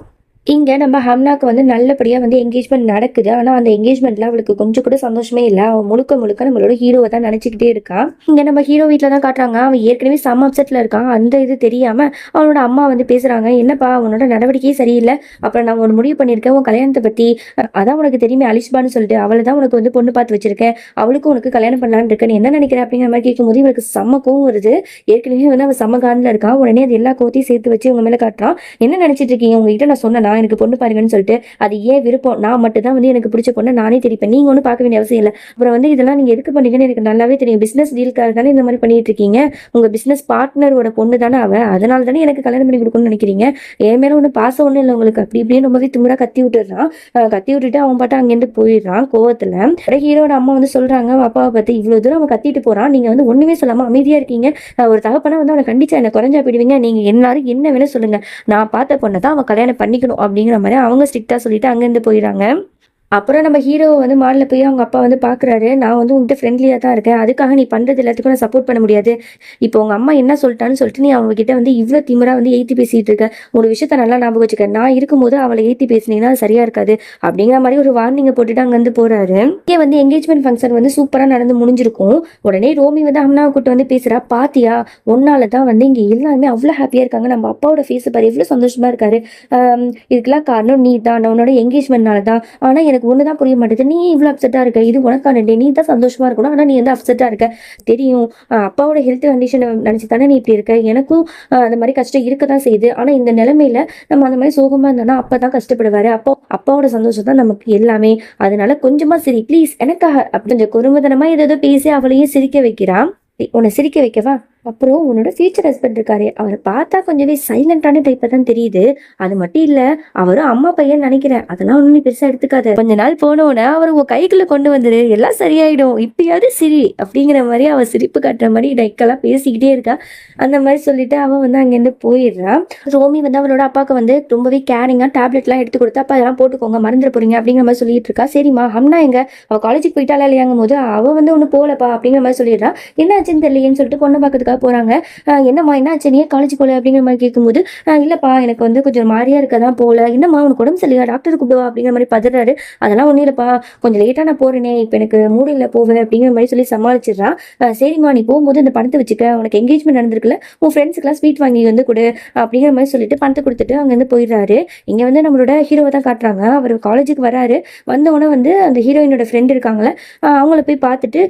இங்கே நம்ம ஹம்னாக்கு வந்து நல்லபடியாக வந்து என்கேஜ்மெண்ட் நடக்குது. ஆனால் அந்த என்கேஜ்மெண்ட்டில் அவளுக்கு கொஞ்சம் கூட சந்தோஷமே இல்லை. அவன் முழுக்க நம்மளோட ஹீரோவை தான் நினச்சிக்கிட்டே இருக்கான். இங்கே நம்ம ஹீரோ வீட்டில் தான் காட்டுறாங்க. அவன் ஏற்கனவே செம்ம அப்செட்டில் இருக்கான். அந்த இது தெரியாமல் அவனோட அம்மா வந்து பேசுகிறாங்க, என்னப்பா அவனோட நடவடிக்கையே சரியில்லை, அப்புறம் நான் ஒன்று முடிவு பண்ணியிருக்கேன் உன் கல்யாணத்தை பற்றி, அதான் உனக்கு தெரியுமே அலிஷ்பான்னு சொல்லிட்டு, அவளை தான் உனக்கு வந்து பொண்ணு பார்த்து வச்சிருக்கேன், அவளுக்கும் உனக்கு கல்யாணம் பண்ணலான்னு இருக்கேன், என்ன நினைக்கிறேன் அப்படிங்கிற மாதிரி கேட்கும்போது இவனுக்கு செம்ம கோவம் வருது. ஏற்கனவே வந்து அவன் செம்ம காண்டில் இருக்கான். உடனே அது எல்லா கோத்தையும் சேர்த்து வச்சு உங்க மேலே காட்டுறான். என்ன நினச்சிட்டு இருக்கீங்க, உங்ககிட்ட நான் சொன்னேன் எனக்கு பொண்ணு பாருங்கன்னு சொல்லிட்டு, அது ஏன் விருப்பம், நான் மட்டும் தான் வந்து எனக்கு பிடிச்ச பொண்ணை நானே தெரிப்பேன், நீங்க ஒன்றும் பார்க்க வேண்டிய அவசியம் இல்லை, அப்புறம் வந்து இதெல்லாம் நீங்க எதுக்கு பண்ணீங்கன்னு எனக்கு நல்லாவே தெரியும், பிசினஸ் டீலுக்காக தானே இந்த மாதிரி பண்ணிட்டு இருக்கீங்க, உங்க பிசினஸ் பார்ட்னரோட பொண்ணு தானே அவ, அதனால தானே எனக்கு கல்யாணம் பண்ணி கொடுக்கணும்னு நினைக்கிறீங்க, என் மேல ஒன்றும் பாசம் ஒன்றும் இல்லை உங்களுக்கு, அப்படி இப்படின்னு ரொம்பவே திமுறா கத்தி விட்டுறான். கத்தி விட்டுட்டு அவன் பாட்டு அங்கேருந்து போயிடுறான் கோவத்துல. ஹீரோட அம்மா வந்து சொல்றாங்க, அப்பாவை பத்தி இவ்வளவு தூரம் அவன் கத்திட்டு போறான், நீங்க வந்து ஒண்ணுமே சொல்லாம அமைதியா இருக்கீங்க, ஒரு தகப்பனா வந்து அவனை கண்டிச்சா என்ன குறைஞ்சா போயிடுவீங்க, நீங்க எல்லாரும் என்ன வேணும் சொல்லுங்க, நான் பார்த்த பொண்ணை தான் அவன் கல்யாணம் பண்ணிக்கணும் அப்படிங்கிற மாதிரி அவங்க ஸ்ட்ரிக்டா சொல்லிட்டு அங்கேருந்து போயிடுறாங்க. அப்புறம் நம்ம ஹீரோவை வந்து மாலில் போய் அவங்க அப்பா வந்து பார்க்குறாரு. நான் வந்து உங்கள்கிட்ட ஃப்ரெண்ட்லியாக தான் இருக்கேன், அதுக்காக நீ பண்ணுறது எல்லாத்துக்கும் நான் சப்போர்ட் பண்ண முடியாது, இப்போ உங்கள் அம்மா என்ன சொல்லிட்டான்னு சொல்லிட்டு நீ அவங்ககிட்ட வந்து இவ்வளோ திமிரா வந்து ஏற்றி பேசிகிட்டு இருக்க, ஒரு விஷயத்த நல்லா ஞாபகம் வச்சுக்க, நான் இருக்கும்போது அவளை ஏற்றி பேசினீங்கன்னா அது சரியாக இருக்காது அப்படிங்கிற மாதிரி ஒரு வார்னிங்கை போட்டுட்டு அங்கேருந்து போகிறாரு. இங்கே வந்து என்கேஜ்மெண்ட் ஃபங்க்ஷன் வந்து சூப்பராக நடந்து முடிஞ்சிருக்கும். உடனே ரோமி வந்து அம்னாவை கூட்டு வந்து பேசுகிறா, பாத்தியா உன்னால தான் வந்து இங்கே எல்லாருமே அவ்வளோ ஹாப்பியாக இருக்காங்க, நம்ம அப்பாவோட ஃபேஸை பாரு எவ்வளோ சந்தோஷமாக இருக்காரு, இதுக்கெல்லாம் காரணம் நீ தான், உன்னோட என்கேஜ்மெண்ட்னால தான், ஆனால் எனக்கு ஒன்று தான் புரிய மாட்டேது, நீ இவ்வளோ அப்செட்டாக இருக்க, இது உனக்கான டே, நீ தான் சந்தோஷமாக இருக்கணும், ஆனால் நீ வந்து அப்செட்டாக இருக்க, தெரியும் அப்பாவோட ஹெல்த் கண்டிஷனை நினச்சி தானே நீ இப்படி இருக்க, எனக்கும் அந்த மாதிரி கஷ்டம் இருக்க தான் செய்யுது, ஆனால் இந்த நிலைமையில நம்ம அந்த மாதிரி சோகமாக இருந்தோம்னா அப்போ தான் கஷ்டப்படுவார், அப்பாவோட சந்தோஷம் தான் நமக்கு எல்லாமே, அதனால கொஞ்சமாக சரி ப்ளீஸ் எனக்காக அப்படி கொஞ்சம் குறும்புத்தனமாக ஏதோ பேசி அவளையும் சிரிக்க வைக்கிறான். உன்னை சிரிக்க வைக்கவா, அப்புறம் உன்னோட ஃபியூச்சர் ஹஸ்பண்ட் இருக்காரு, அவரை பார்த்தா கொஞ்சமே சைலண்டான டைப்பை தான் தெரியுது, அது மட்டும் இல்லை அவரும் அம்மா பையன் நினைக்கிறேன், அதெல்லாம் ஒன்றும் பெருசாக எடுத்துக்காது, கொஞ்ச நாள் போனோன்னே அவர் உன் கைக்குள்ள கொண்டு வந்துரு எல்லாம் சரியாயிடும், இப்படியாவது சிரி அப்படிங்கிற மாதிரி அவள் சிரிப்பு காட்டுற மாதிரி டைக்கெல்லாம் பேசிக்கிட்டே இருக்கா. அந்த மாதிரி சொல்லிட்டு அவன் வந்து அங்கேருந்து போயிடுறான். ரோமி வந்து அவளோட அப்பாவுக்கு வந்து ரொம்பவே கேரிங்காக டேப்லெட்லாம் எடுத்து கொடுத்தா, அப்பா அதெல்லாம் போட்டுக்கோங்க மறந்துட போறீங்க அப்படிங்கிற மாதிரி சொல்லிட்டு இருக்கா. சரிம்மா ஹம்னா எங்க, அவள் காலேஜுக்கு போயிட்டாலா இல்லையாங்கும் போது அவள் வந்து ஒன்றும் போகலப்பா அப்படிங்கிற மாதிரி சொல்லிடுறான். என்னாச்சுன்னு தெரியலையேன்னு சொல்லிட்டு பொண்ணை பார்க்கறதுக்காக போறாங்க. என்னம்மா என்னாச்சு, நீ காலேஜ் போல அப்படிங்கிற மாதிரி கேட்கும்போது இல்லப்பா எனக்கு வந்து கொஞ்சம் மாறியா இருக்கதான் போல, என்னம்மா உனக்கு உடம்பு சரியா, டாக்டர் கூப்பிடுவா அப்படிங்கிற மாதிரி பதறாரு. அதெல்லாம் ஒன்றும் இல்லப்பா, கொஞ்சம் லேட்டா நான் போறேனே, இப்போ எனக்கு மூடியில் போவேன் அப்படிங்கிற மாதிரி சொல்லி சமாளிச்சிடறான். சரிம்மா நீ போகும்போது அந்த பணத்தை வச்சுக்க, உனக்கு என்கேஜ்மெண்ட் நடந்திருக்குல்ல, உன் ஃப்ரெண்ட்ஸுக்குலாம் ஸ்வீட் வாங்கி வந்து கொடு அப்படிங்கிற மாதிரி சொல்லிட்டு பணத்தை கொடுத்துட்டு அங்கேருந்து போயிடுறாரு. இங்கே வந்து நம்மளோட ஹீரோவை தான் காட்டுறாங்க. அவர் காலேஜுக்கு வராரு. வந்தவொடனே வந்து அந்த ஹீரோயினோட ஃப்ரெண்ட் இருக்காங்களே அவங்கள போய் பார்த்துட்டு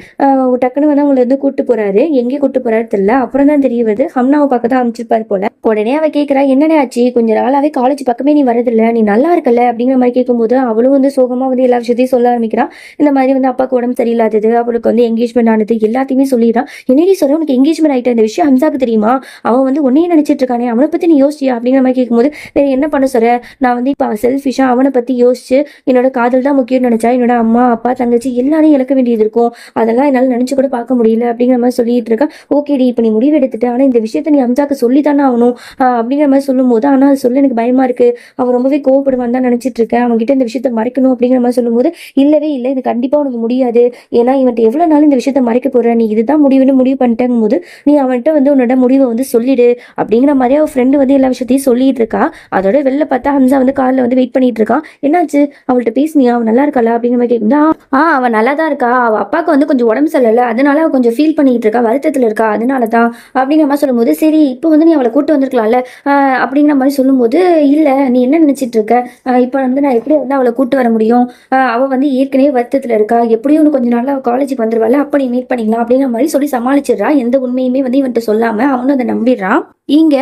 டக்குன்னு வந்து அவங்கள வந்து கூப்பிட்டு போறாரு. எங்கே கூப்பிட்டு போறாரு தெரியல. அப்புறம் தான் தெரிய வருது ஹம்னாவை பார்க்க தான் அமைச்சிருப்பாரு போல. உடனே அவ கேட்கறா, என்னென்ன ஆச்சு, கொஞ்ச நாளாவே காலேஜ் பக்கமே நீ வரதில்ல, நீ நல்லா இருக்கல அப்படிங்கிற மாதிரி கேட்கும்போது அவளும் வந்து சோகமா வந்து எல்லா விஷயத்தையும் சொல்ல ஆரம்பிக்கிறான். இந்த மாதிரி வந்து அப்பாவுக்கு உடம்பு சரியில்லாதது, அவளுக்கு வந்து என்கேஜ்மெண்ட் ஆனது எல்லாத்தையுமே சொல்லிடுறான். என்னடி சொல்ற, உனக்கு என்கேஜ்மெண்ட் ஆயிட்ட இந்த விஷயம் ஹம்சாக்கு தெரியுமா, அவன் வந்து உன்னையே நினைச்சிட்டு இருக்கானே, அவனை பத்தி நீ யோசிச்சியா அப்படிங்கிற மாதிரி கேட்கும்போது, வேற என்ன பண்ண சொல்ற, நான் வந்து இப்போ செல்ஃபிஷா அவனை பத்தி யோசிச்சு என்னோட காதல் தான் முக்கியம்னு நினைச்சா என்னோட அம்மா அப்பா தங்கச்சி எல்லாரையும் இழக்க வேண்டியது இருக்கும், அதெல்லாம் என்னால் நினைச்சு கூட பார்க்க முடியல அப்படிங்கிற மாதிரி சொல்லிட்டு இருக்கா. ஓகேடி, இப்போ நீ முடிவு எடுத்துட்டு, ஆனா இந்த விஷயத்த நீ ஹம்சாக்கு சொல்லி தானே ஆகணும் அப்படிங்கிற மாதிரி சொல்லும் போது, ஆனா அது சொல்ல எனக்கு பயமா இருக்கு, அவன் ரொம்பவே கோவப்படுவான் தான் நினைச்சிட்டு இருக்கேன், அவன்கிட்ட இந்த விஷயத்த மறைக்கணும் அப்படிங்கிற மாதிரி சொல்லும்போது, இல்லவே இல்லை, இது கண்டிப்பா உனக்கு முடியாது, ஏன்னா இவன்ட்டு எவ்வளவு நாள் இந்த விஷயத்த மறைக்க போற, நீ இதுதான் முடிவுன்னு முடிவு பண்ணிட்டேங்கும் போது நீ அவன்கிட்ட வந்து உன்னோட முடிவை வந்து சொல்லிடு அப்படிங்கிற மாதிரி அவன் ஃப்ரெண்டு வந்து எல்லா விஷயத்தையும் சொல்லிட்டு இருக்கா. அதோட வெளில பார்த்தா ஹம்சா வந்து கார்ல வந்து வெயிட் பண்ணிட்டு இருக்கான். என்னாச்சு, அவள்கிட்ட பேசினியா, அவன் நல்லா இருக்காளா அப்படிங்கிற மாதிரி கேட்குதா. அவன் நல்லா தான் இருக்கா, அவ அப்பாவுக்கு வந்து கொஞ்சம் உடம்பு சரியில்லை, அதனால அவ கொஞ்சம் ஃபீல் பண்ணிட்டு இருக்கா, வருத்தத்துல இருக்கா, அதனாலதான் அப்படிங்கிற மாதிரி சொல்லும்போது, சரி இப்போ வந்து நீ அவளை கூட்டு வந்திருக்கலாம்ல அப்படிங்கிற மாதிரி சொல்லும்போது, இல்லை நீ என்ன நினைச்சிட்டு இருக்க, இப்போ வந்து நான் எப்படி வந்து அவளை கூட்டு வர முடியும், அவள் வந்து ஏற்கனவே வருத்தத்தில் இருக்கா, எப்படியும் கொஞ்சம் நாள் அவள் காலேஜுக்கு வந்துருவாள், அப்போ நீ மீட் பண்ணிக்கலாம் அப்படிங்கிற மாதிரி சொல்லி சமாளிச்சிடுறா. எந்த உண்மையுமே வந்து இவன்ட்டு சொல்லாமல் அவனும் அதை நம்பிடுறான். இங்கே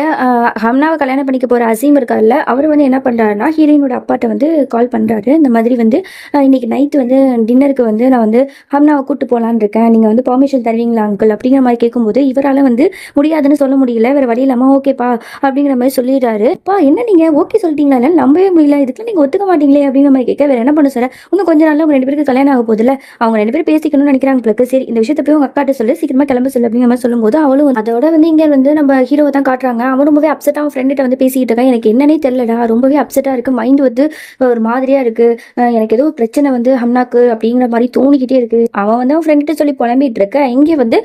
ஹம்னாவை கல்யாணம் பண்ணிக்க போகிற அசீம் இருக்கார்ல, அவர் வந்து என்ன பண்ணுறாருன்னா ஹீரோயினோட அப்பாட்ட வந்து கால் பண்ணுறாரு. இந்த மாதிரி வந்து இன்னைக்கு நைட்டு வந்து டின்னருக்கு வந்து நான் வந்து ஹம்னாவை கூப்பிட்டு போகலான்னு இருக்கேன், நீங்கள் வந்து பர்மிஷன் தருவீங்களா அங்கிள் அப்படிங்கிற மாதிரி கேட்கும்போது, இவரால் வந்து முடியாதுன்னு சொல்ல முடியல, வேறு வழி இல்லாமல் ஓகேப்பா அப்படிங்கிற மாதிரி சொல்லிடுறாரு. அப்பா என்ன நீங்கள் ஓகே சொல்லிட்டீங்களா, என்னால் நம்பவே முடியல, இதுக்கு நீங்கள் ஒத்துக்க மாட்டீங்களே அப்படிங்கிற மாதிரி கேட்க, வேறு என்ன பண்ண சார், இன்னும் கொஞ்ச நாளில் உங்கள் 2 பேருக்கு கல்யாணம் ஆக போதில்ல, அவங்க 2 பேரும் பேசிக்கணும்னு நினைக்கிறாங்க உங்களுக்கு, சரி இந்த விஷயத்தை போய் உங்கள் அக்காட்ட சொல்லு, சீக்கிரமாக கிளம்ப சொல்லு அப்படிங்கிற மாதிரி சொல்லும்போது, அவளும் அதோட வந்து இங்கே வந்து நம்ம ஹீரோவை தான் காட்டுறாங்க. அவன் ரொம்பவே அப்செட்டாக அவன் ஃப்ரெண்ட்கிட்ட வந்து பேசிக்கிட்டு இருக்கான். எனக்கு என்னன்னே தெரியலடா, ரொம்பவே அப்செட்டாக இருக்குது, மைண்ட் வந்து ஒரு மாதிரியாக இருக்குது, எனக்கு ஏதோ பிரச்சனை வந்து ஹம்னாக்கு அப்படிங்கிற மாதிரி தோணிக்கிட்டே இருக்குது. அவன் வந்து அவன் ஃப்ரெண்ட்கிட்ட சொல்லி புலம்பிட்டு இருக்க, இங்கே வந்து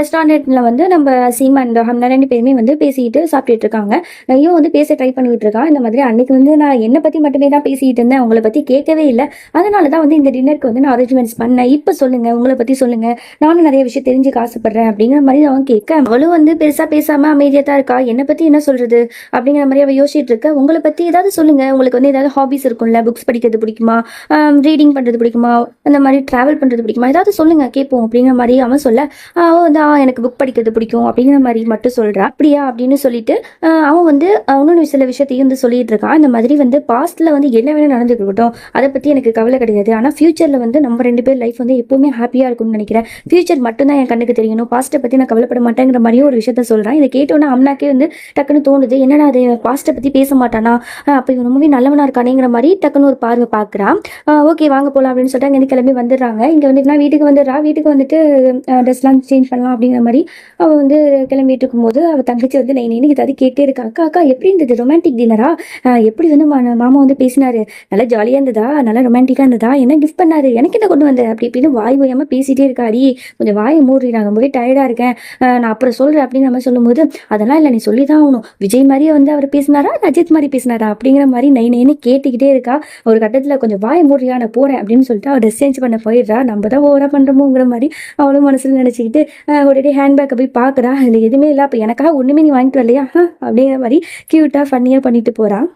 ரெஸ்டாரண்ட்டில் வந்து நம்ம சீமா இந்த ஹம்னா 2 பேருமே வந்து பேசிக்கிட்டு சாப்பிட்டுட்டு இருக்காங்க. ஐயோ வந்து பேச ட்ரை பண்ணிட்டு இருக்கான். இந்த மாதிரி அன்னைக்கு வந்து நான் என்னை பற்றி மட்டுமே தான் பேசிக்கிட்டு இருந்தேன், உங்களை பற்றி கேட்கவே இல்லை, அதனால தான் வந்து இந்த டின்னருக்கு வந்து நான் அரேஞ்ச்மெண்ட்ஸ் பண்ணேன், இப்போ சொல்லுங்கள் உங்களை பற்றி சொல்லுங்கள், நானும் நிறைய விஷயம் தெரிஞ்சுக்க ஆசைப்படுறேன் அப்படிங்கிற மாதிரி அவன் கேட்க, அவளும் வந்து பெருசாக பேசாமல் அமைதியாக தான் இருக்கா. என்னை பற்றி என்ன சொல்கிறது அப்படிங்கிற மாதிரி அவள் யோசிச்சுட்டு இருக்க. உங்களை பற்றி ஏதாவது சொல்லுங்கள், உங்களுக்கு வந்து ஏதாவது ஹாபிஸ் இருக்கும்ல, புக்ஸ் படிக்கிறது பிடிக்குமா, ரீடிங் பண்ணுறது பிடிக்குமா, அந்த மாதிரி ட்ராவல் பண்ணுறது பிடிக்குமா, ஏதாவது சொல்லுங்கள் கேட்போம் அப்படிங்கிற மாதிரி அவன் சொல்ல, அவன் வந்து எனக்கு புக் படிக்கிறது பிடிக்கும் அப்படிங்கிற மாதிரி மட்டும் சொல்கிறா. அப்படியா அப்படின்னு சொல்லிட்டு அவன் வந்து இன்னொன்று சில விஷயத்தையும் வந்து சொல்லிட்டு இருக்கான். இந்த மாதிரி வந்து பாஸ்ட்டில் வந்து என்ன வேணும் நடந்துக்கிட்டோம், அதை பற்றி எனக்கு கவலை கிடையாது, ஆனால் ஃபியூச்சரில் வந்து நம்ம 2 பேர் லைஃப் வந்து எப்போவுமே ஹாப்பியாக இருக்கும்னு நினைக்கிறேன், ஃபியூச்சர் மட்டும்தான் என் கண்ணுக்கு தெரியணும், பாஸ்ட்டை பற்றி நான் கவலைப்பட மாட்டேங்கிற மாதிரியும் ஒரு விஷயத்த சொல்கிறான். இதை கேட்டோன்னா அம்னாக்கே வந்து டக்குன்னு தோணுது, என்னடா அது பாஸ்ட்டை பற்றி பேச மாட்டானா, அப்போ இவன் ரொம்பவே நல்லவனாக இருக்கானேங்கிற மாதிரி டக்குன்னு ஒரு பார்வை பார்க்குறான். ஓகே வாங்க போகலாம் அப்படின்னு சொல்லிட்டு அங்கே கிளம்பி வந்துடுறாங்க. இங்கே வந்துட்டுனா வீட்டுக்கு வந்துடுறா. வீட்டுக்கு வந்துட்டு ட்ரெஸ்லாம் சேஞ்ச் பண்ணலாம் அப்படிங்கிற மாதிரி அவள் வந்து கிளம்பிட்டு இருக்கும்போது அவள் தங்கச்சி வந்து நைனு ஏதாவது கேட்டே இருக்கா. அக்கா அக்கா எப்படி இருந்தது, ரொமான்டிக் டின்னரா, எப்படி வந்து மாமா வந்து பேசினாரு, நல்லா ஜாலியாக இருந்ததா, நல்லா ரொமான்டிக்காக இருந்ததா, என்ன கிஃப்ட் பண்ணாரு, எனக்கு என்ன கொண்டு வந்தேன் அப்படி இப்படின்னு வாய் ஓயாமல் பேசிகிட்டே இருக்காடி, கொஞ்சம் வாயை மூடுறாங்க, ரொம்பவே டயர்டாக இருக்கேன், நான் அப்புறம் சொல்கிறேன் அப்படிங்கிற மாதிரி சொல்லும்போது, அதெல்லாம் இல்லை நீ சொல்லி தான் ஆகணும், விஜய் மாதிரியே வந்து அவர் பேசினாரா, அஜித் மாதிரி பேசினாரா அப்படிங்கிற மாதிரி நைனு கேட்டுக்கிட்டே இருக்கா. ஒரு கட்டத்தில் கொஞ்சம் வாயை மூடுறியா, நான் போகிறேன் அப்படின்னு சொல்லிட்டு அவள் ட்ரெஸ் சேஞ்ச் பண்ண போயிடுறா. நம்ம தான் ஓவராக பண்ணுறோமோங்கிற மாதிரி அவளும் மனசில் நினச்சிக்கிட்டு ஒரே ஹேண்ட்பேக்கை போய் பார்க்குறா. அதில் எதுவுமே இல்லை, அப்போ எனக்காக ஒன்றுமே நீ வாங்கிட்டு வரலையா அப்படிங்கிற மாதிரி க்யூட்டாக ஃபன்னியாக பண்ணிட்டு போகிறான்.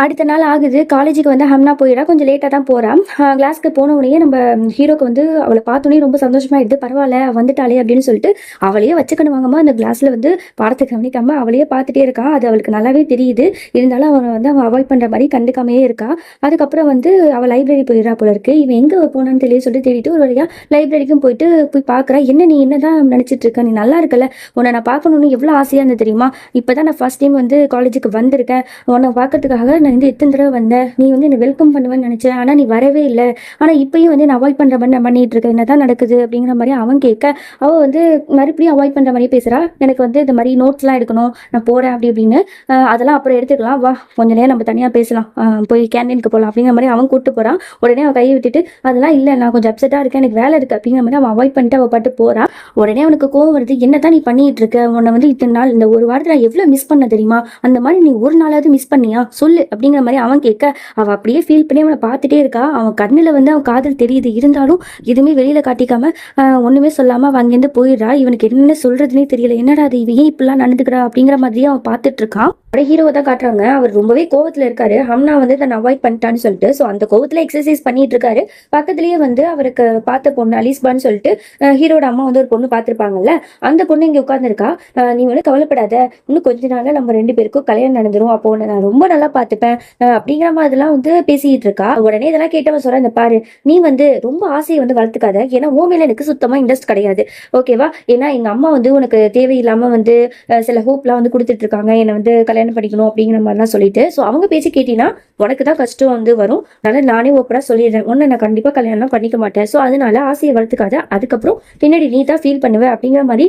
அடுத்த நாள் ஆகுது. காலேஜுக்கு வந்து ஹம்னா போயிடா. கொஞ்சம் லேட்டாக தான் போகிறான். கிளாஸ்க்கு போன உடனே நம்ம ஹீரோக்கு வந்து அவளை பார்த்தோன்னே ரொம்ப சந்தோஷமாயிடுது. பரவாயில்ல வந்துட்டாளே அப்படின்னு சொல்லிட்டு அவளையே வச்சுக்கணும் வாங்கம்மா அந்த கிளாஸில் வந்து பாடத்தை கவனிக்காமல் அவளையே பார்த்துட்டே இருக்கா. அது அவளுக்கு நல்லாவே தெரியுது. இருந்தாலும் அவனை வந்து அவள் அவாய்ட் பண்ணுற மாதிரி கண்டுக்காமையே இருக்கா. அதுக்கப்புறம் வந்து அவள் லைப்ரரி போயிடறா போல இருக்கு. இவன் எங்கே போனான்னு தெரிய சொல்லிட்டு தேடிட்டு ஒரு வழியாக லைப்ரரிக்கும் போய் பார்க்குறா. என்ன நீ என்ன தான் நினச்சிட்டு இருக்க, நீ நல்லா இருக்கல, உன்னை நான் பார்க்கணுன்னு எவ்வளோ ஆசையாக இருந்தது தெரியுமா, இப்போ தான் நான் ஃபர்ஸ்ட் டைம் வந்து காலேஜுக்கு வந்திருக்கேன், உன்னை பார்க்கறதுக்காக நான் வந்து எத்தனை தடவை வந்தேன், நீ வந்து என்னை வெல்கம் பண்ணுவேன்னு நினச்சேன், ஆனால் நீ வரவே இல்லை, ஆனால் இப்பயும் வந்து நான் அவாய்ட் பண்ணுற மாதிரி நான் பண்ணிட்டு இருக்கேன், என்ன தான் நடக்குது அப்படிங்கிற மாதிரி அவன் கேட்க, அவள் வந்து மறுபடியும் அவாய்ட் பண்ணுற மாதிரி பேசுகிறா. எனக்கு வந்து இந்த மாதிரி நோட்ஸ்லாம் எடுக்கணும், நான் போகிறேன் அப்படி அப்படின்னு, அதெல்லாம் அப்புறம் எடுத்துக்கலாம், வா கொஞ்ச நேரம் நம்ம தனியாக பேசலாம், போய் கேண்டீனுக்கு போகலாம் அப்படிங்கிற மாதிரி அவன் கூப்பிட்டு போகிறான். உடனே அவன் கையை விட்டுட்டு அதெல்லாம் இல்லை, நான் கொஞ்சம் அப்செட்டாக இருக்கேன், எனக்கு வேலை இருக்குது அப்படிங்கிற மாதிரி அவன் அவாய்ட் பண்ணிட்டு அவள் பாட்டு போகிறான். உடனே அவனுக்கு கோவம் வருது. என்ன தான் நீ பண்ணிட்டு இருக்க, உன்னை வந்து இத்தனை நாள் இந்த ஒரு வாரத்தில் நான் எவ்வளோ மிஸ் பண்ண தெரியுமா, அந்த மாதிரி நீ ஒரு நாளாவது மிஸ் பண்ணியா சொல்லு அப்படிங்கிற மாதிரி அவன் கேட்க அவ அப்படியே ஃபீல் பண்ணி அவனை பார்த்துட்டே இருக்கா. அவன் கண்ணுல வந்து அவன் காதல் தெரியுது, இருந்தாலும் எதுவுமே வெளியில காட்டிக்காம ஒண்ணுமே சொல்லாம அவன் அங்கேருந்து போயிடுறா. இவனுக்கு என்ன சொல்றதுன்னே தெரியல. என்னடா அது, இவ ஏன் இப்படிலாம் நடந்துக்கிறா அப்படிங்கிற மாதிரியே அவன் பார்த்துட்டு இருக்கான். ஹீரோவை தான் காட்டுறாங்க. அவர் ரொம்பவே கோவத்துல இருக்காரு. ஹம்னா வந்து தன்னை அவாய்ட் பண்ணிட்டான்னு சொல்லிட்டு. ஸோ அந்த கோவத்துல எக்ஸசைஸ் பண்ணிட்டு இருக்காரு. பக்கத்துலயே வந்து அவருக்கு பார்த்த பொண்ணு அலிஸ்பான்னு சொல்லிட்டு ஹீரோட அம்மா வந்து ஒரு பொண்ணு பார்த்துருப்பாங்கல்ல, அந்த பொண்ணு இங்க உட்காந்துருக்கா. நீ வந்து கவலைப்படாத, இன்னும் கொஞ்ச நாள்ல நம்ம 2 பேருக்கும் கல்யாணம் நடந்துரும், அப்போ உன்னை நான் ரொம்ப நல்லா பார்த்துப்பேன் அப்படிங்கிற மாதிரிலாம் வந்து பேசிட்டு இருக்கா. உடனே இதெல்லாம் கேட்டவன் சொல்ற, இந்த பாரு, நீ வந்து ரொம்ப ஆசையை வந்து வளர்த்துக்காத, ஏன்னா உன் மேல எனக்கு சுத்தமா இன்ட்ரெஸ்ட் கிடையாது, ஓகேவா? ஏன்னா எங்க அம்மா வந்து உனக்கு தேவையில்லாம வந்து சில ஹோப்லாம் வந்து கொடுத்துட்டு இருக்காங்க, என்னை வந்து கல்யாணம் படிக்கணும் அப்படிங்கிற மாதிரிலாம் சொல்லிட்டு. ஸோ அவங்க பேசி கேட்டீங்கன்னா உனக்கு தான் கஷ்டம் வந்து வரும். அதனால நானே ஓப்பரா சொல்லிடுறேன், உன்னை நான் கண்டிப்பா கல்யாணம் பண்ணிக்க மாட்டேன். ஸோ அதனால ஆசையை வளர்த்துக்காத, அதுக்கப்புறம் பின்னாடி நீ தான் ஃபீல் பண்ணுவேன் அப்படிங்கிற மாதிரி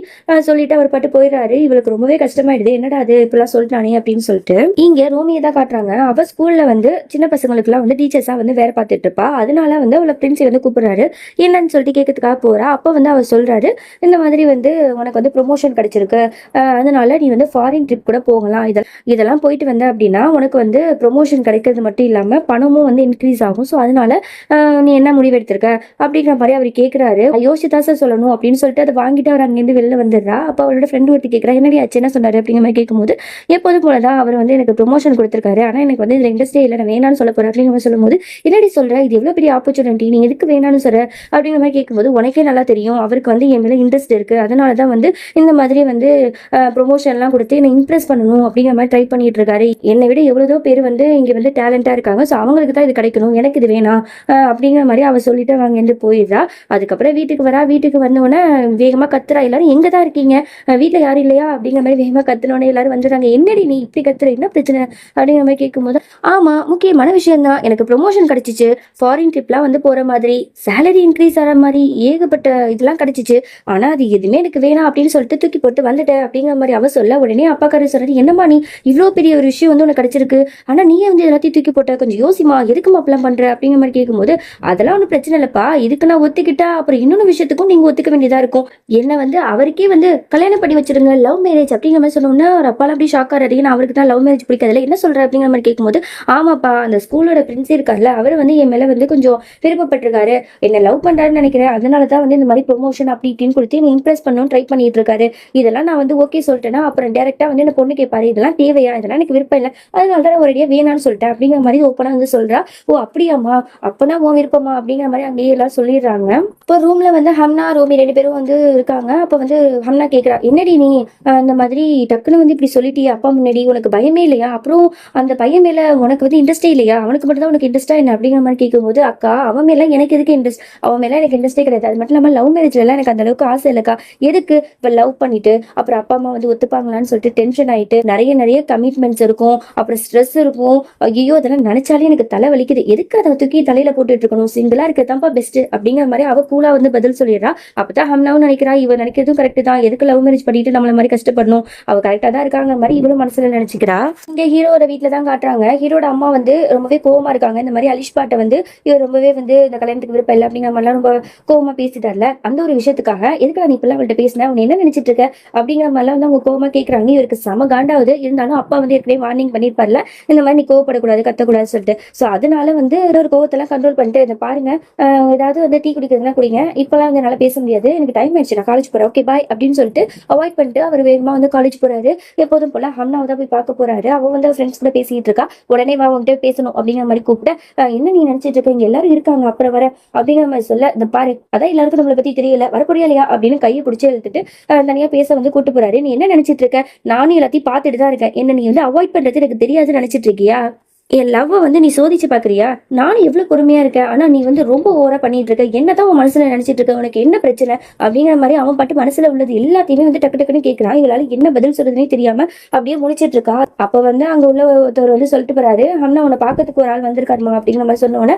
சொல்லிட்டு அவர் பாட்டு போயிடுறாரு. இவளுக்கு ரொம்பவே கஷ்டமாயிடுது, என்னடா அது இப்பெல்லாம் சொல்லிட்டானே அப்படின்னு சொல்லிட்டு. இங்க ரோமியை தான் காட்டுறாங்க. அவ ஸ்கூல்ல வந்து சின்ன பசங்களுக்கு எல்லாம் வந்து டீச்சர்ஸா வந்து வேலை பார்த்துட்டு இருப்பா. அதனால வந்து அவளை பிரின்சி வந்து கூப்பிடுறாரு. என்னன்னு சொல்லிட்டு கேட்கறதுக்காக போறா. அப்ப வந்து அவர் சொல்றாரு, இந்த மாதிரி வந்து உனக்கு வந்து ப்ரொமோஷன் கிடைச்சிருக்கு, அதனால நீ வந்து ஃபாரின் ட்ரிப் கூட போகலாம், இதெல்லாம் போயிட்டு வந்த அப்படின்னா உனக்கு வந்து ப்ரொமோஷன் கிடைக்கிறது மட்டும் இல்லாம பணமும் வந்து இன்க்ரீஸ் ஆகும். ஸோ அதனால நீ என்ன முடிவு எடுத்திருக்க அப்படிங்கிற மாதிரி அவர் கேட்கிறாரு. யோசிச்சுதான் சார் சொல்லணும் அப்படின்னு சொல்லிட்டு அதை வாங்கிட்டு அவர் அங்கேருந்து வெளில வந்துடுறா. அப்போ அவரோட ஃப்ரெண்டு ஒருத்தி கேட்கறா, என்னடி ஆச்சு, என்ன சொன்னாரு அப்படிங்கிற மாதிரி கேட்கும்போது, எப்போது போலதான் அவர் வந்து எனக்கு ப்ரொமோஷன் கொடுத்துருக்காரு, ஆனா எனக்கு வந்து இதுல இன்ட்ரெஸ்டே இல்லை, நான் வேணான்னு சொல்ல போறேன் அப்படிங்கிற மாதிரி சொல்லும்போது, என்னடி சொல்ற, இது எவ்வளவு பெரிய ஆப்பர்ச்சுனிட்டி, நீ எதுக்கு வேணான்னு சொல்ற அப்படிங்கிற மாதிரி கேட்கும்போது, உனக்கே நல்லா தெரியும் அவருக்கு வந்து என் மேல இன்ட்ரெஸ்ட் இருக்கு, அதனாலதான் வந்து இந்த மாதிரி வந்து ப்ரொமோஷன்லாம் கொடுத்து என்னை இம்ப்ரெஸ் பண்ணணும் அப்படிங்கிற மாதிரி ட்ரை பண்ணிட்டு இருக்காரு. என்னை விட எவ்வளவோ பேர் வந்து இங்க வந்து டேலண்டா இருக்காங்க, ஸோ அவங்களுக்கு தான் இது கிடைக்கணும், எனக்கு இது வேணாம் அப்படிங்கிற மாதிரி அவ சொல்லிட்டு அவங்க இருந்து போயிடுறா. அதுக்கப்புறம் வீட்டுக்கு வரா. வீட்டுக்கு வந்தோடனே வேகமா கத்துறா, எல்லாரும் எங்க தான் இருக்கீங்க, வீட்டுல யாரும் இல்லையா அப்படிங்கிற மாதிரி வேகமா கத்துனோடனே எல்லாரும் வந்துடுறாங்க. என்னடி நீ இப்படி கத்துற, என்ன பிரச்சனை அப்படிங்கிற மாதிரி கேட்கும்போது, ஆமா முக்கியமான விஷயம் தான், எனக்கு ப்ரொமோஷன் கிடைச்சிச்சு, ஃபாரின் ட்ரிப்லாம் வந்து போற மாதிரி, சேலரி இன்க்ரீஸ் ஆகிற மாதிரி ஏகப்பட்ட இதெல்லாம் கிடைச்சிச்சு, ஆனா அது எதுவுமே எனக்கு வேணாம் அப்படின்னு சொல்லிட்டு தூக்கி போட்டு வந்துட்டேன் அப்படிங்கிற மாதிரி அவ சொல்ல, உடனே அப்பாக்காரர் சொல்றது, என்னம்மா நீ இவ்வளோ பெரிய ஒரு விஷயம் வந்து உனக்கு கிடைச்சிருக்கு, ஆனா நீயே வந்து எல்லாத்தையும் தூக்கி போட்ட, கொஞ்சம் யோசிமா, எதுக்குமா அப்பெல்லாம் பண்ற அப்படிங்கிற மாதிரி கேட்கும்போது, அதெல்லாம் ஒன்றும் பிரச்சனை இல்லப்பா, இதுக்கு நான் ஒத்துக்கிட்டா அப்புறம் இன்னொன்று விஷயத்துக்கும் நீங்க ஒத்துக்க வேண்டியதா இருக்கும், என்ன வந்து அவருக்கே வந்து கல்யாணம் பண்ணி வச்சிருங்க, லவ் மேரேஜ் அப்படிங்கிற மாதிரி சொன்னோம்னா ஒரு அப்பாலாம் அப்படி ஷாக் ஆறாரு. ஏன்னா அவருக்கு தான் லவ் மேரேஜ் பிடிக்காதுல, என்ன சொல்ற அப்படிங்கிற மாதிரி கேட்கும்போது, ஆமாப்பா அந்த ஸ்கூலோட பிரின்சி இருக்கார்ல, அவர் வந்து என் மேல வந்து கொஞ்சம் விருப்பப்பட்டிருக்காரு, என்ன லவ் பண்றாருன்னு நினைக்கிறேன், அதனாலதான் வந்து இந்த மாதிரி ப்ரொமோஷன் அப்படி இப்படின்னு கொடுத்து என்ன இம்ப்ரெஸ் பண்ணணும் ட்ரை பண்ணிட்டு இருக்காரு, இதெல்லாம் நான் வந்து ஓகே சொல்லிட்டேன்னா அப்புறம் டேரக்டா வந்து என்ன பொண்ணு கேட்பாரு, இதெல்லாம் தேவையா, இதெல்லாம் எனக்கு விருப்பம் இல்லை, அதனால தான் ஒரேடியா வேணான்னு சொல்லிட்டேன் அப்படிங்கிற மாதிரி ஓப்பனா வந்து சொல்றா. ஓ அப்படியாமா, அப்பனா உன் விருப்பமா அப்படிங்கிற மாதிரி அங்கேயே எல்லாம் சொல்லிடுறாங்க. இப்போ ரூம்ல வந்து ஹம்னா ரோமி 2 பேரும் வந்து இருக்காங்க. அப்போ வந்து ஹம்னா கேட்குறா, என்னடி நீ இந்த மாதிரி டக்குன்னு வந்து இப்படி சொல்லிட்டியா அப்பா முன்னாடி, உனக்கு பயமே இல்லையா, அப்புறம் அந்த பையன் மேல உனக்கு வந்து இன்ட்ரெஸ்டே இல்லையா, அவனுக்கு மட்டும் தான் உனக்கு இன்ட்ரெஸ்டா என்ன அப்படிங்கிற மாதிரி கேட்கும்போது, அக்கா அவன் மேல எனக்கு எதுக்கு இன்ட்ரெஸ்ட், அவன் மேல எனக்கு இன்ட்ரெஸ்டே கிடையாது, அது மட்டும் இல்லாமல் லவ் மேரேஜ்ல எல்லாம் எனக்கு அந்த அளவுக்கு ஆசை இல்லைக்கா, எதுக்கு இப்போ லவ் பண்ணிட்டு அப்புறம் அப்பா அம்மா வந்து ஒத்துப்பாங்களான்னு சொல்லிட்டு டென்ஷன் ஆயிட்டு நிறைய நிறைய கமிட்மெண்ட்ஸ் இருக்கும், அப்புறம் ஸ்ட்ரெஸ் இருக்கும், ஐயோ அதெல்லாம் நினைச்சாலே எனக்கு தலை வலிக்குது, எதுக்கு அதை தூக்கி தலையில போட்டுட்டு இருக்கணும், சிங்கிளா இருக்கதான்ப்பா பெஸ்ட் அப்படிங்கிற மாதிரி அவ கூலா வந்து பதில் சொல்லிடுறா. அப்பதான் ஹம்னாவும் நினைக்கிறா, இவ நினைக்கிறதும் கரெக்ட் தான், எதுக்கு லவ் மேரேஜ் பண்ணிட்டு நம்மள மாதிரி கஷ்டப்படணும், அவ கரெக்டா தான் இருக்காங்க மாதிரி இவளும் மனசுல நினைச்சுக்கிறா. இங்க ஹீரோட வீட்டுல தான் காட்டுறாங்க. ஹீரோட அம்மா வந்து ரொம்பவே கோவமா இருக்காங்க. இந்த மாதிரி அலிஷ்பாட்டை வந்து இவர் ரொம்பவே வந்து இந்த கல்யாணத்துக்கு விருப்பம் இல்லை அப்படிங்கிற மாதிரிலாம் ரொம்ப கோவமா பேசிட்டார்ல, அந்த ஒரு விஷயத்துக்காக எதுக்கு நீ இப்பெல்லாம் அவள்கிட்ட பேசின, உன்னை என்ன நினைச்சிட்டு இருக்க அப்படிங்கிற மாதிரிலாம் வந்து அவங்க கோவமா கேட்கறாங்க. இவருக்கு செம காண்டாவது, இருந்தாலும் அப்பா வந்து ஏற்கனவே வார்னிங் பண்ணிருப்பார்ல, இந்த மாதிரி நீ கோவப்படக்கூடாது கத்தக்கூடாது சொல்லிட்டு. ஸோ அதனால வந்து ஒரு கோவத்தெல்லாம் கண்ட்ரோல் பண்ணிட்டு, இதை பாருங்க ஏதாவது வந்து டீ குடிக்கிறதுனா குடிங்க, இப்பெல்லாம் வந்து என்னால் பேச முடியாது, எனக்கு டைம் ஆயிடுச்சு, நான் காலேஜ் போறேன், ஓகே பாய் அப்படின்னு சொல்லிட்டு அவாய்ட் பண்ணிட்டு அவர் வேகமா வந்து காலேஜ் போறாரு. எப்போதும் போல ஹம்னாவை தான் போய் பார்க்க போறாரு. அவ வந்து ஃப்ரெண்ட்ஸ் கூட பேசிட்டு இருக்கா. உடனே வா உங்ககிட்ட பேசணும் அப்படிங்கிற மாதிரி கூப்பிட்டு, என்ன நீ நினைச்சிட்டு இருக்க, இங்க எல்லாரும் இருக்காங்க அப்புறம் வர அப்படிங்கிற மாதிரி சொல்ல, இந்த பாரு அதான் எல்லாருக்கும் நம்மளை பத்தி தெரியல, வரப்போறியா இல்லையா அப்படின்னு கையை பிடிச்சி எழுத்துட்டு தனியா பேச வந்து கூட்டு போறாரு. நீ என்ன நினைச்சிட்டு இருக்க, நானும் எல்லாத்தையும் பார்த்துட்டு தான் இருக்கேன், என்ன நீ வந்து அவாய்ட் பண்றது எனக்கு தெரியாதுன்னு நினைச்சிட்டு இருக்கியா, என் லவ்வை வந்து நீ சோதிச்சு பாக்குறியா, நானும் எவ்வளவு பொறுமையா இருக்கேன், ஆனா நீ வந்து ரொம்ப ஓவரா பண்ணிட்டு இருக்க, என்னதான் உன் மனசுல நினைச்சிட்டு இருக்க, உனக்கு என்ன பிரச்சனை அப்படிங்கிற மாதிரி அவன் பாட்டு மனசுல உள்ளது எல்லாத்தையுமே வந்து டக்கு டக்குன்னு கேட்கிறான். இவளால என்ன பதில் சொல்றதுன்னே தெரியாம அப்படியே முடிச்சிட்டு இருக்கா. அப்ப வந்து அங்க உள்ள ஒருத்தர் வந்து சொல்லிட்டு போறாரு, அம்னா உன்னை பாக்கிறதுக்கு ஒரு ஆள் வந்திருக்காருமா அப்படிங்கிற மாதிரி சொன்னோன்னே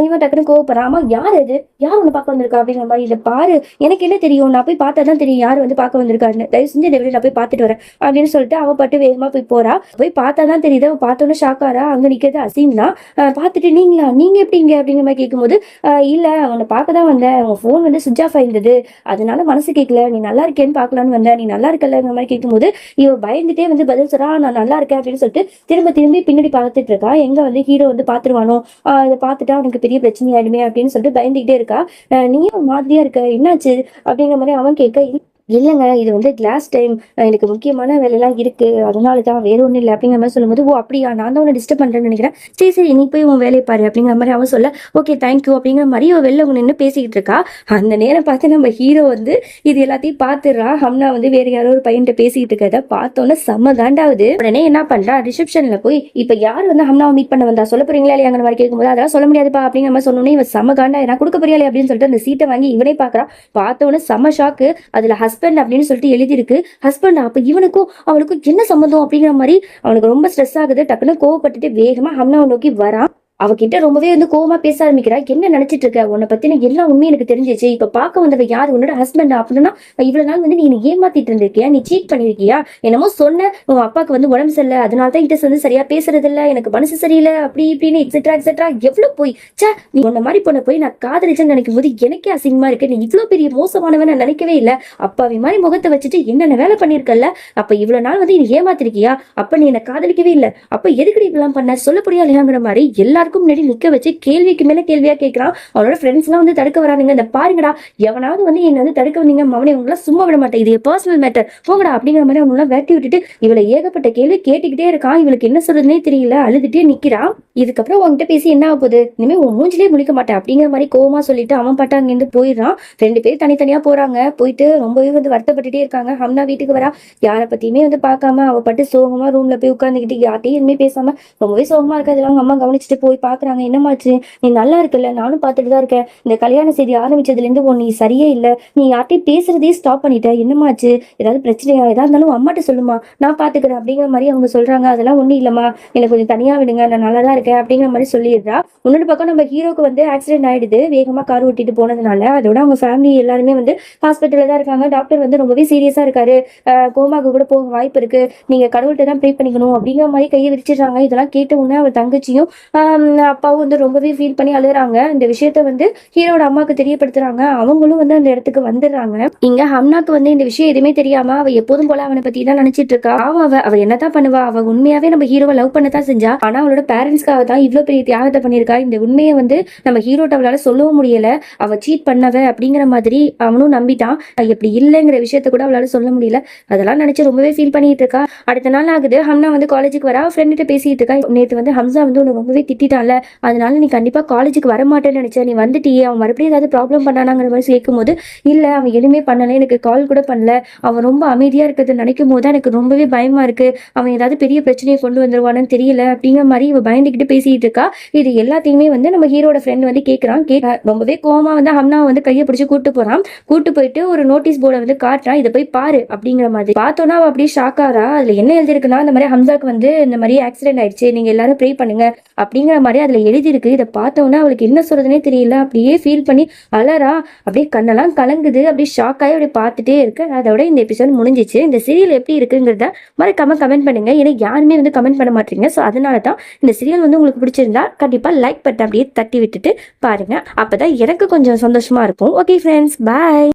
இவன் டக்குன்னு கோவப்படுறான். ஆமா யார் அது, யார் உன்னை பார்க்க வந்திருக்கா அப்படிங்கிற மாதிரி. இதை பாரு, எனக்கு என்ன தெரியும், நான் போய் பார்த்தா தான் தெரியும் யார் வந்து பார்க்க வந்திருக்காருன்னு, தயவு செஞ்சு இந்த நான் போய் பார்த்துட்டு வரேன் அப்படின்னு சொல்லிட்டு அவ பாட்டு வேகமா போய் போறா. போய் பார்த்தா தான் தெரியுது, அவ பார்த்தோன்னே ஷாக்காரா. அங்க நிக்கிறது அசீம் தான். பார்த்துட்டு நீங்க எப்படிங்க அப்படிங்கிற மாதிரி கேட்கும்போது, இல்ல அவனை பார்க்க தான் வந்தேன், உன் ஃபோன் வந்து சுவிட்ச் ஆஃப் ஆயிருந்தது, அதனால மனசு கேட்கல, நீ நல்லா இருக்கேன்னு பார்க்கலான்னு வந்தேன், நீ நல்லா இருக்கலங்கிற மாதிரி கேட்கும்போது இவ பயந்துட்டே வந்து பதில் சொல்றா, நான் நல்லா இருக்கேன் அப்படின்னு சொல்லிட்டு திரும்பி பின்னாடி பார்த்துட்டு இருக்கா. எங்க வந்து ஹீரோ வந்து பாத்துருவானோ, இதை பார்த்துட்டா அவனுக்கு பெரிய பிரச்சனை ஆயிடுமே அப்படின்னு சொல்லிட்டு பயந்துகிட்டே இருக்கா. நீயும் மாதிரியா இருக்க, என்னாச்சு அப்படிங்கிற மாதிரி அவன் கேட்க, இல்லைங்க இது வந்து கிளாஸ் டைம், எனக்கு முக்கியமான வேலையெல்லாம் இருக்கு, அதனால தான், வேற ஒன்றும் இல்லை அப்படிங்கிற மாதிரி சொல்லும்போது, ஓ அப்படியா, நான் தான் உன்னை டிஸ்டர்ப் பண்ணுறேன்னு நினைக்கிறேன், சரி நீ போய் உன் வேலையை பாரு அப்படிங்கிற மாதிரி அவன் சொல்ல, ஓகே தேங்க்யூ அப்படிங்கிற மாதிரி அவள் வெளில நின்று பேசிக்கிட்டு இருக்கா. அந்த நேரம் பார்த்து நம்ம ஹீரோ வந்து இது எல்லாத்தையும் பார்த்துடுறா. ஹம்னா வந்து வேற யாரோ ஒரு பையன்கிட்ட பேசிக்கிட்டு இருக்கிறத பார்த்தோன்னே செம்ம காண்டாவது. உடனே என்ன பண்றா, ரிசப்ஷன்ல போய் இப்போ யார் வந்து ஹம்னாவை மீட் பண்ண வந்தா, சொல்ல போறீங்களா இல்லையாங்கிற மாதிரி கேட்கும்போது, அதெல்லாம் சொல்ல முடியாதுப்பா அப்படிங்கிற மாதிரி சொன்னோன்னே இவன் செம்ம காண்டா, நான் கொடுக்க போறியா அப்படின்னு சொல்லிட்டு அந்த சீட்டை வாங்கி இவனே பார்க்கறா. பார்த்தோன்னே செம்ம ஷாக்கு. அதுல ஹஸ்பண்ட் அப்படின்னு சொல்லிட்டு எழுதிருக்கு. ஹஸ்பண்ட், அப்ப இவனுக்கும் அவனுக்கும் என்ன சம்மந்தம் அப்படிங்கிற மாதிரி அவனுக்கு ரொம்ப ஸ்ட்ரெஸ் ஆகுது. டக்குன்னு கோவப்பட்டுட்டு வேகமா ஹம்னாவை நோக்கி வரான். அவகிட்ட ரொம்பவே வந்து கோவமா பேச ஆரம்பிக்கிறா. என்ன நினைச்சிட்டு இருக்க, உன்னை பத்தின எல்லா உண்மையும் எனக்கு தெரிஞ்சிச்சு, இப்ப பாக்க வந்தவ யாரு, உன்னோட ஹஸ்பண்ட் அப்படின்னா இவ்வளவு நாள் வந்து நீ ஏமாத்திட்டு இருந்திருக்கியா, நீ சீட் பண்ணிருக்கியா, என்னமோ சொன்ன உன் அப்பாவுக்கு வந்து உடம்பு சரியில்லை, அதனாலதான் கிட்ட வந்து சரியா பேசுறது இல்ல, எனக்கு மனசு சரியில்லை அப்படி இப்படின்னு எக்ஸெட்ரா எவ்வளவு போய் நீ உன்ன மாதிரி பொண்ணை போய் நான் காதலிச்சேன்னு நினைக்கும் போது எனக்கே அசிங்கமா இருக்கு, நீ இவ்வளவு பெரிய மோசமானவன் நான் நினைக்கவே இல்லை, அப்பாவி மாதிரி முகத்தை வச்சுட்டு என்னென்ன வேலை பண்ணிருக்கல, அப்ப இவ்வளவு நாள் வந்து நீ ஏமாத்திருக்கியா, அப்ப நீ என்ன காதலிக்கவே இல்லை, அப்ப எதுக்கு இப்பெல்லாம் பண்ண, சொல்ல புரியா இல்லையாங்கிற மாதிரி எல்லாரும் முன்னாடி நிக்க வச்சு கேள்விக்கு மேல கேள்வியா கேட்கறான். அவனோட ஃப்ரெண்ட்ஸ் எல்லாம் வந்து தடுக்க வரானுங்க. இந்த பாருங்கடா, எவனாவது வந்து என்ன வந்து தடுக்க வந்தீங்க, அவனை உங்களை சும்மா விட மாட்டேன், இது பர்சனல் மேட்டர், போங்கடா அப்படிங்கிற மாதிரி அவனெல்லாம் வேட்டி விட்டுட்டு இவளை ஏகப்பட்ட கேள்வி கேட்டுக்கிட்டே இருக்கான். இவளுக்கு என்ன சொல்றதுனே தெரியல, அழுதுட்டே நிக்கிறான். இதுக்கப்புறம் உங்ககிட்ட பேசி என்ன ஆக போகுது, இனிமே உன் மூஞ்சிலே முழிக்க மாட்டேன் அப்படிங்கிற மாதிரி கோவமா சொல்லிட்டு அவன் பாட்டு அங்கிருந்து போயிடுறான். 2 பேர் தனித்தனியா போறாங்க. போயிட்டு ரொம்பவே வந்து வருத்தப்பட்டுட்டே இருக்காங்க. ஹம்னா வீட்டுக்கு வரா. யாரை பத்தியுமே வந்து பார்க்காம அவ பாட்டு சோகமா ரூம்ல போய் உட்காந்துக்கிட்டு யார்ட்டையும் எதுவுமே பேசாம ரொம்பவே சோகமா இருக்கா. இதெல்லாம் அவங்க அம்மா கவனிச்சுட்டு போய் பாக்குறாங்க. என்னமாச்சு, நீ நல்லா இருக்குல்ல, நானும் பார்த்துட்டு தான் இருக்கேன், இந்த கல்யாண செய்தி ஆரம்பிச்சதுல இருந்து நீ சரியே இல்லை, நீ யார்ட்டையும் பேசுறதே ஸ்டாப் பண்ணிட்ட, என்னமாச்சு, ஏதாவது பிரச்சனையா, ஏதா இருந்தாலும் அம்மாட்ட சொல்லுமா, நான் பாத்துக்கிறேன் அப்படிங்கிற மாதிரி அவங்க சொல்றாங்க. அதெல்லாம் ஒண்ணும் இல்லம்மா, எனக்கு கொஞ்சம் தனியா விடுங்க, நான் நல்லா தான் இருக்கேன் அப்படிங்கிற மாதிரி சொல்லிடுறா. இன்னொரு பக்கம் நம்ம ஹீரோக்கு வந்து ஆக்சிடென்ட் ஆயிடுது, வேகமா கார் ஓட்டிட்டு போனதுனால. அதோட அவங்க ஃபேமிலி எல்லாருமே வந்து ஹாஸ்பிட்டல்ல தான் இருக்காங்க. டாக்டர் வந்து ரொம்பவே சீரியஸா இருக்காரு, கோமாக்கு கூட போக வாய்ப்பு இருக்கு, நீங்க கடவுள்கிட்ட தான் ப்ரே பண்ணிக்கணும் அப்படிங்கிற மாதிரி கையை விரிச்சிடுறாங்க. இதெல்லாம் கேட்ட உடனே அவர் தங்கச்சியும் அப்பாவும் வந்து ரொம்பவே ஃபீல் பண்ணி அழுறாங்க. இந்த விஷயத்த வந்து ஹீரோட அம்மாக்கு தெரியப்படுத்துறாங்க. அவங்களும் வந்து அந்த இடத்துக்கு வந்துடுறாங்க. இங்க ஹம்னாக்கு வந்து இந்த விஷயம் எதுவுமே தெரியாம அவ எப்போதும் போல அவனை பத்தி தான் நினைச்சிட்டு இருக்கா. அவ என்னதான் பண்ணுவா, அவ உண்மையாவே நம்ம ஹீரோவை லவ் பண்ணதான் செஞ்சா. ஆனா அவளோட பேரண்ட்ஸ்க்காக தான் இவ்வளவு பெரிய தியாகத்தை பண்ணிருக்கா. இந்த உண்மையை வந்து நம்ம ஹீரோட்ட அவளால சொல்லவும் முடியல. அவ சீட் பண்ணவ அப்படிங்கிற மாதிரி அவனும் நம்பிட்டான். எப்படி இல்லைங்கிற விஷயத்த கூட அவளால சொல்ல முடியல. அதெல்லாம் நினைச்சு ரொம்பவே ஃபீல் பண்ணிட்டு இருக்கா. அடுத்த நாள் ஆகுது. ஹம்னா வந்து காலேஜுக்கு வரா. ஃப்ரெண்ட்கிட்ட பேசிட்டு இருக்கா. நேற்று வந்து ஹம்சா வந்து உன்னை ரொம்பவே திட்டான்ல, அதனால நீ கண்டிப்பா காலேஜுக்கு வரமாட்டேன்னு நினைச்சேன், நீ வந்துட்டியே, அவன் மறுபடியும் ஏதாவது ப்ராப்ளம் பண்ணானாங்கிற மாதிரி கேட்கும்போது, இல்ல அவன் எதுவுமே பண்ணல, எனக்கு கால் கூட பண்ணல, அவன் ரொம்ப அமைதியா இருக்கிறத நினைக்கும் போது எனக்கு ரொம்பவே பயமா இருக்கு, அவன் ஏதாவது பெரிய பிரச்சனையை கொண்டு வந்துருவானு தெரியல அப்படிங்கிற மாதிரி இவ பயந்துகிட்டு பேசிட்டு இருக்கா. இது எல்லாத்தையுமே வந்து நம்ம ஹீரோட ஃப்ரெண்ட் வந்து கேட்கறான். ரொம்பவே கோவமா வந்து ஹம்னா வந்து கையை பிடிச்சி கூட்டு போறான். கூட்டு போயிட்டு ஒரு நோட்டீஸ் போர்டை வந்து காட்டுறான், இதை போய் பாரு அப்படிங்கிற மாதிரி. பார்த்தோன்னா அவ அப்படியே ஷாக் ஆறா. அதுல என்ன எழுதிருக்குன்னா, இந்த மாதிரி ஹம்சாக்கு வந்து இந்த மாதிரி ஆக்சிடென்ட் ஆயிடுச்சு, நீங்க எல்லாரும் ப்ரே பண்ணுங்க அப்படிங்கிற மாதிரி அதுல எழுதிருக்கு. இதை பார்த்தோன்னா அவளுக்கு என்ன சொல்றதுனே தெரியல. அப்படியே ஃபீல் பண்ணி அலறா. அப்படியே கண்ணெல்லாம் கலங்குது. அப்படியே ஷாக் ஆகி அப்படியே பார்த்துட்டே இருக்கு. அதோட இந்த எபிசோட் முடிஞ்சிச்சு. இந்த சீரியல் எப்படி இருக்குங்கிறத மறக்காம கமெண்ட் பண்ணுங்க. ஏன்னா யாருமே வந்து கமெண்ட் பண்ண மாட்டீங்க. ஸோ அதனால தான் இந்த சீரியல் வந்து உங்களுக்கு பிடிச்சிருந்தா கண்டிப்பா லைக் பட்டன் அப்படியே தட்டி விட்டுட்டு பாருங்க. அப்பதான் எனக்கு கொஞ்சம் சந்தோஷமா இருக்கும். ஓகே ஃப்ரெண்ட்ஸ், பாய்.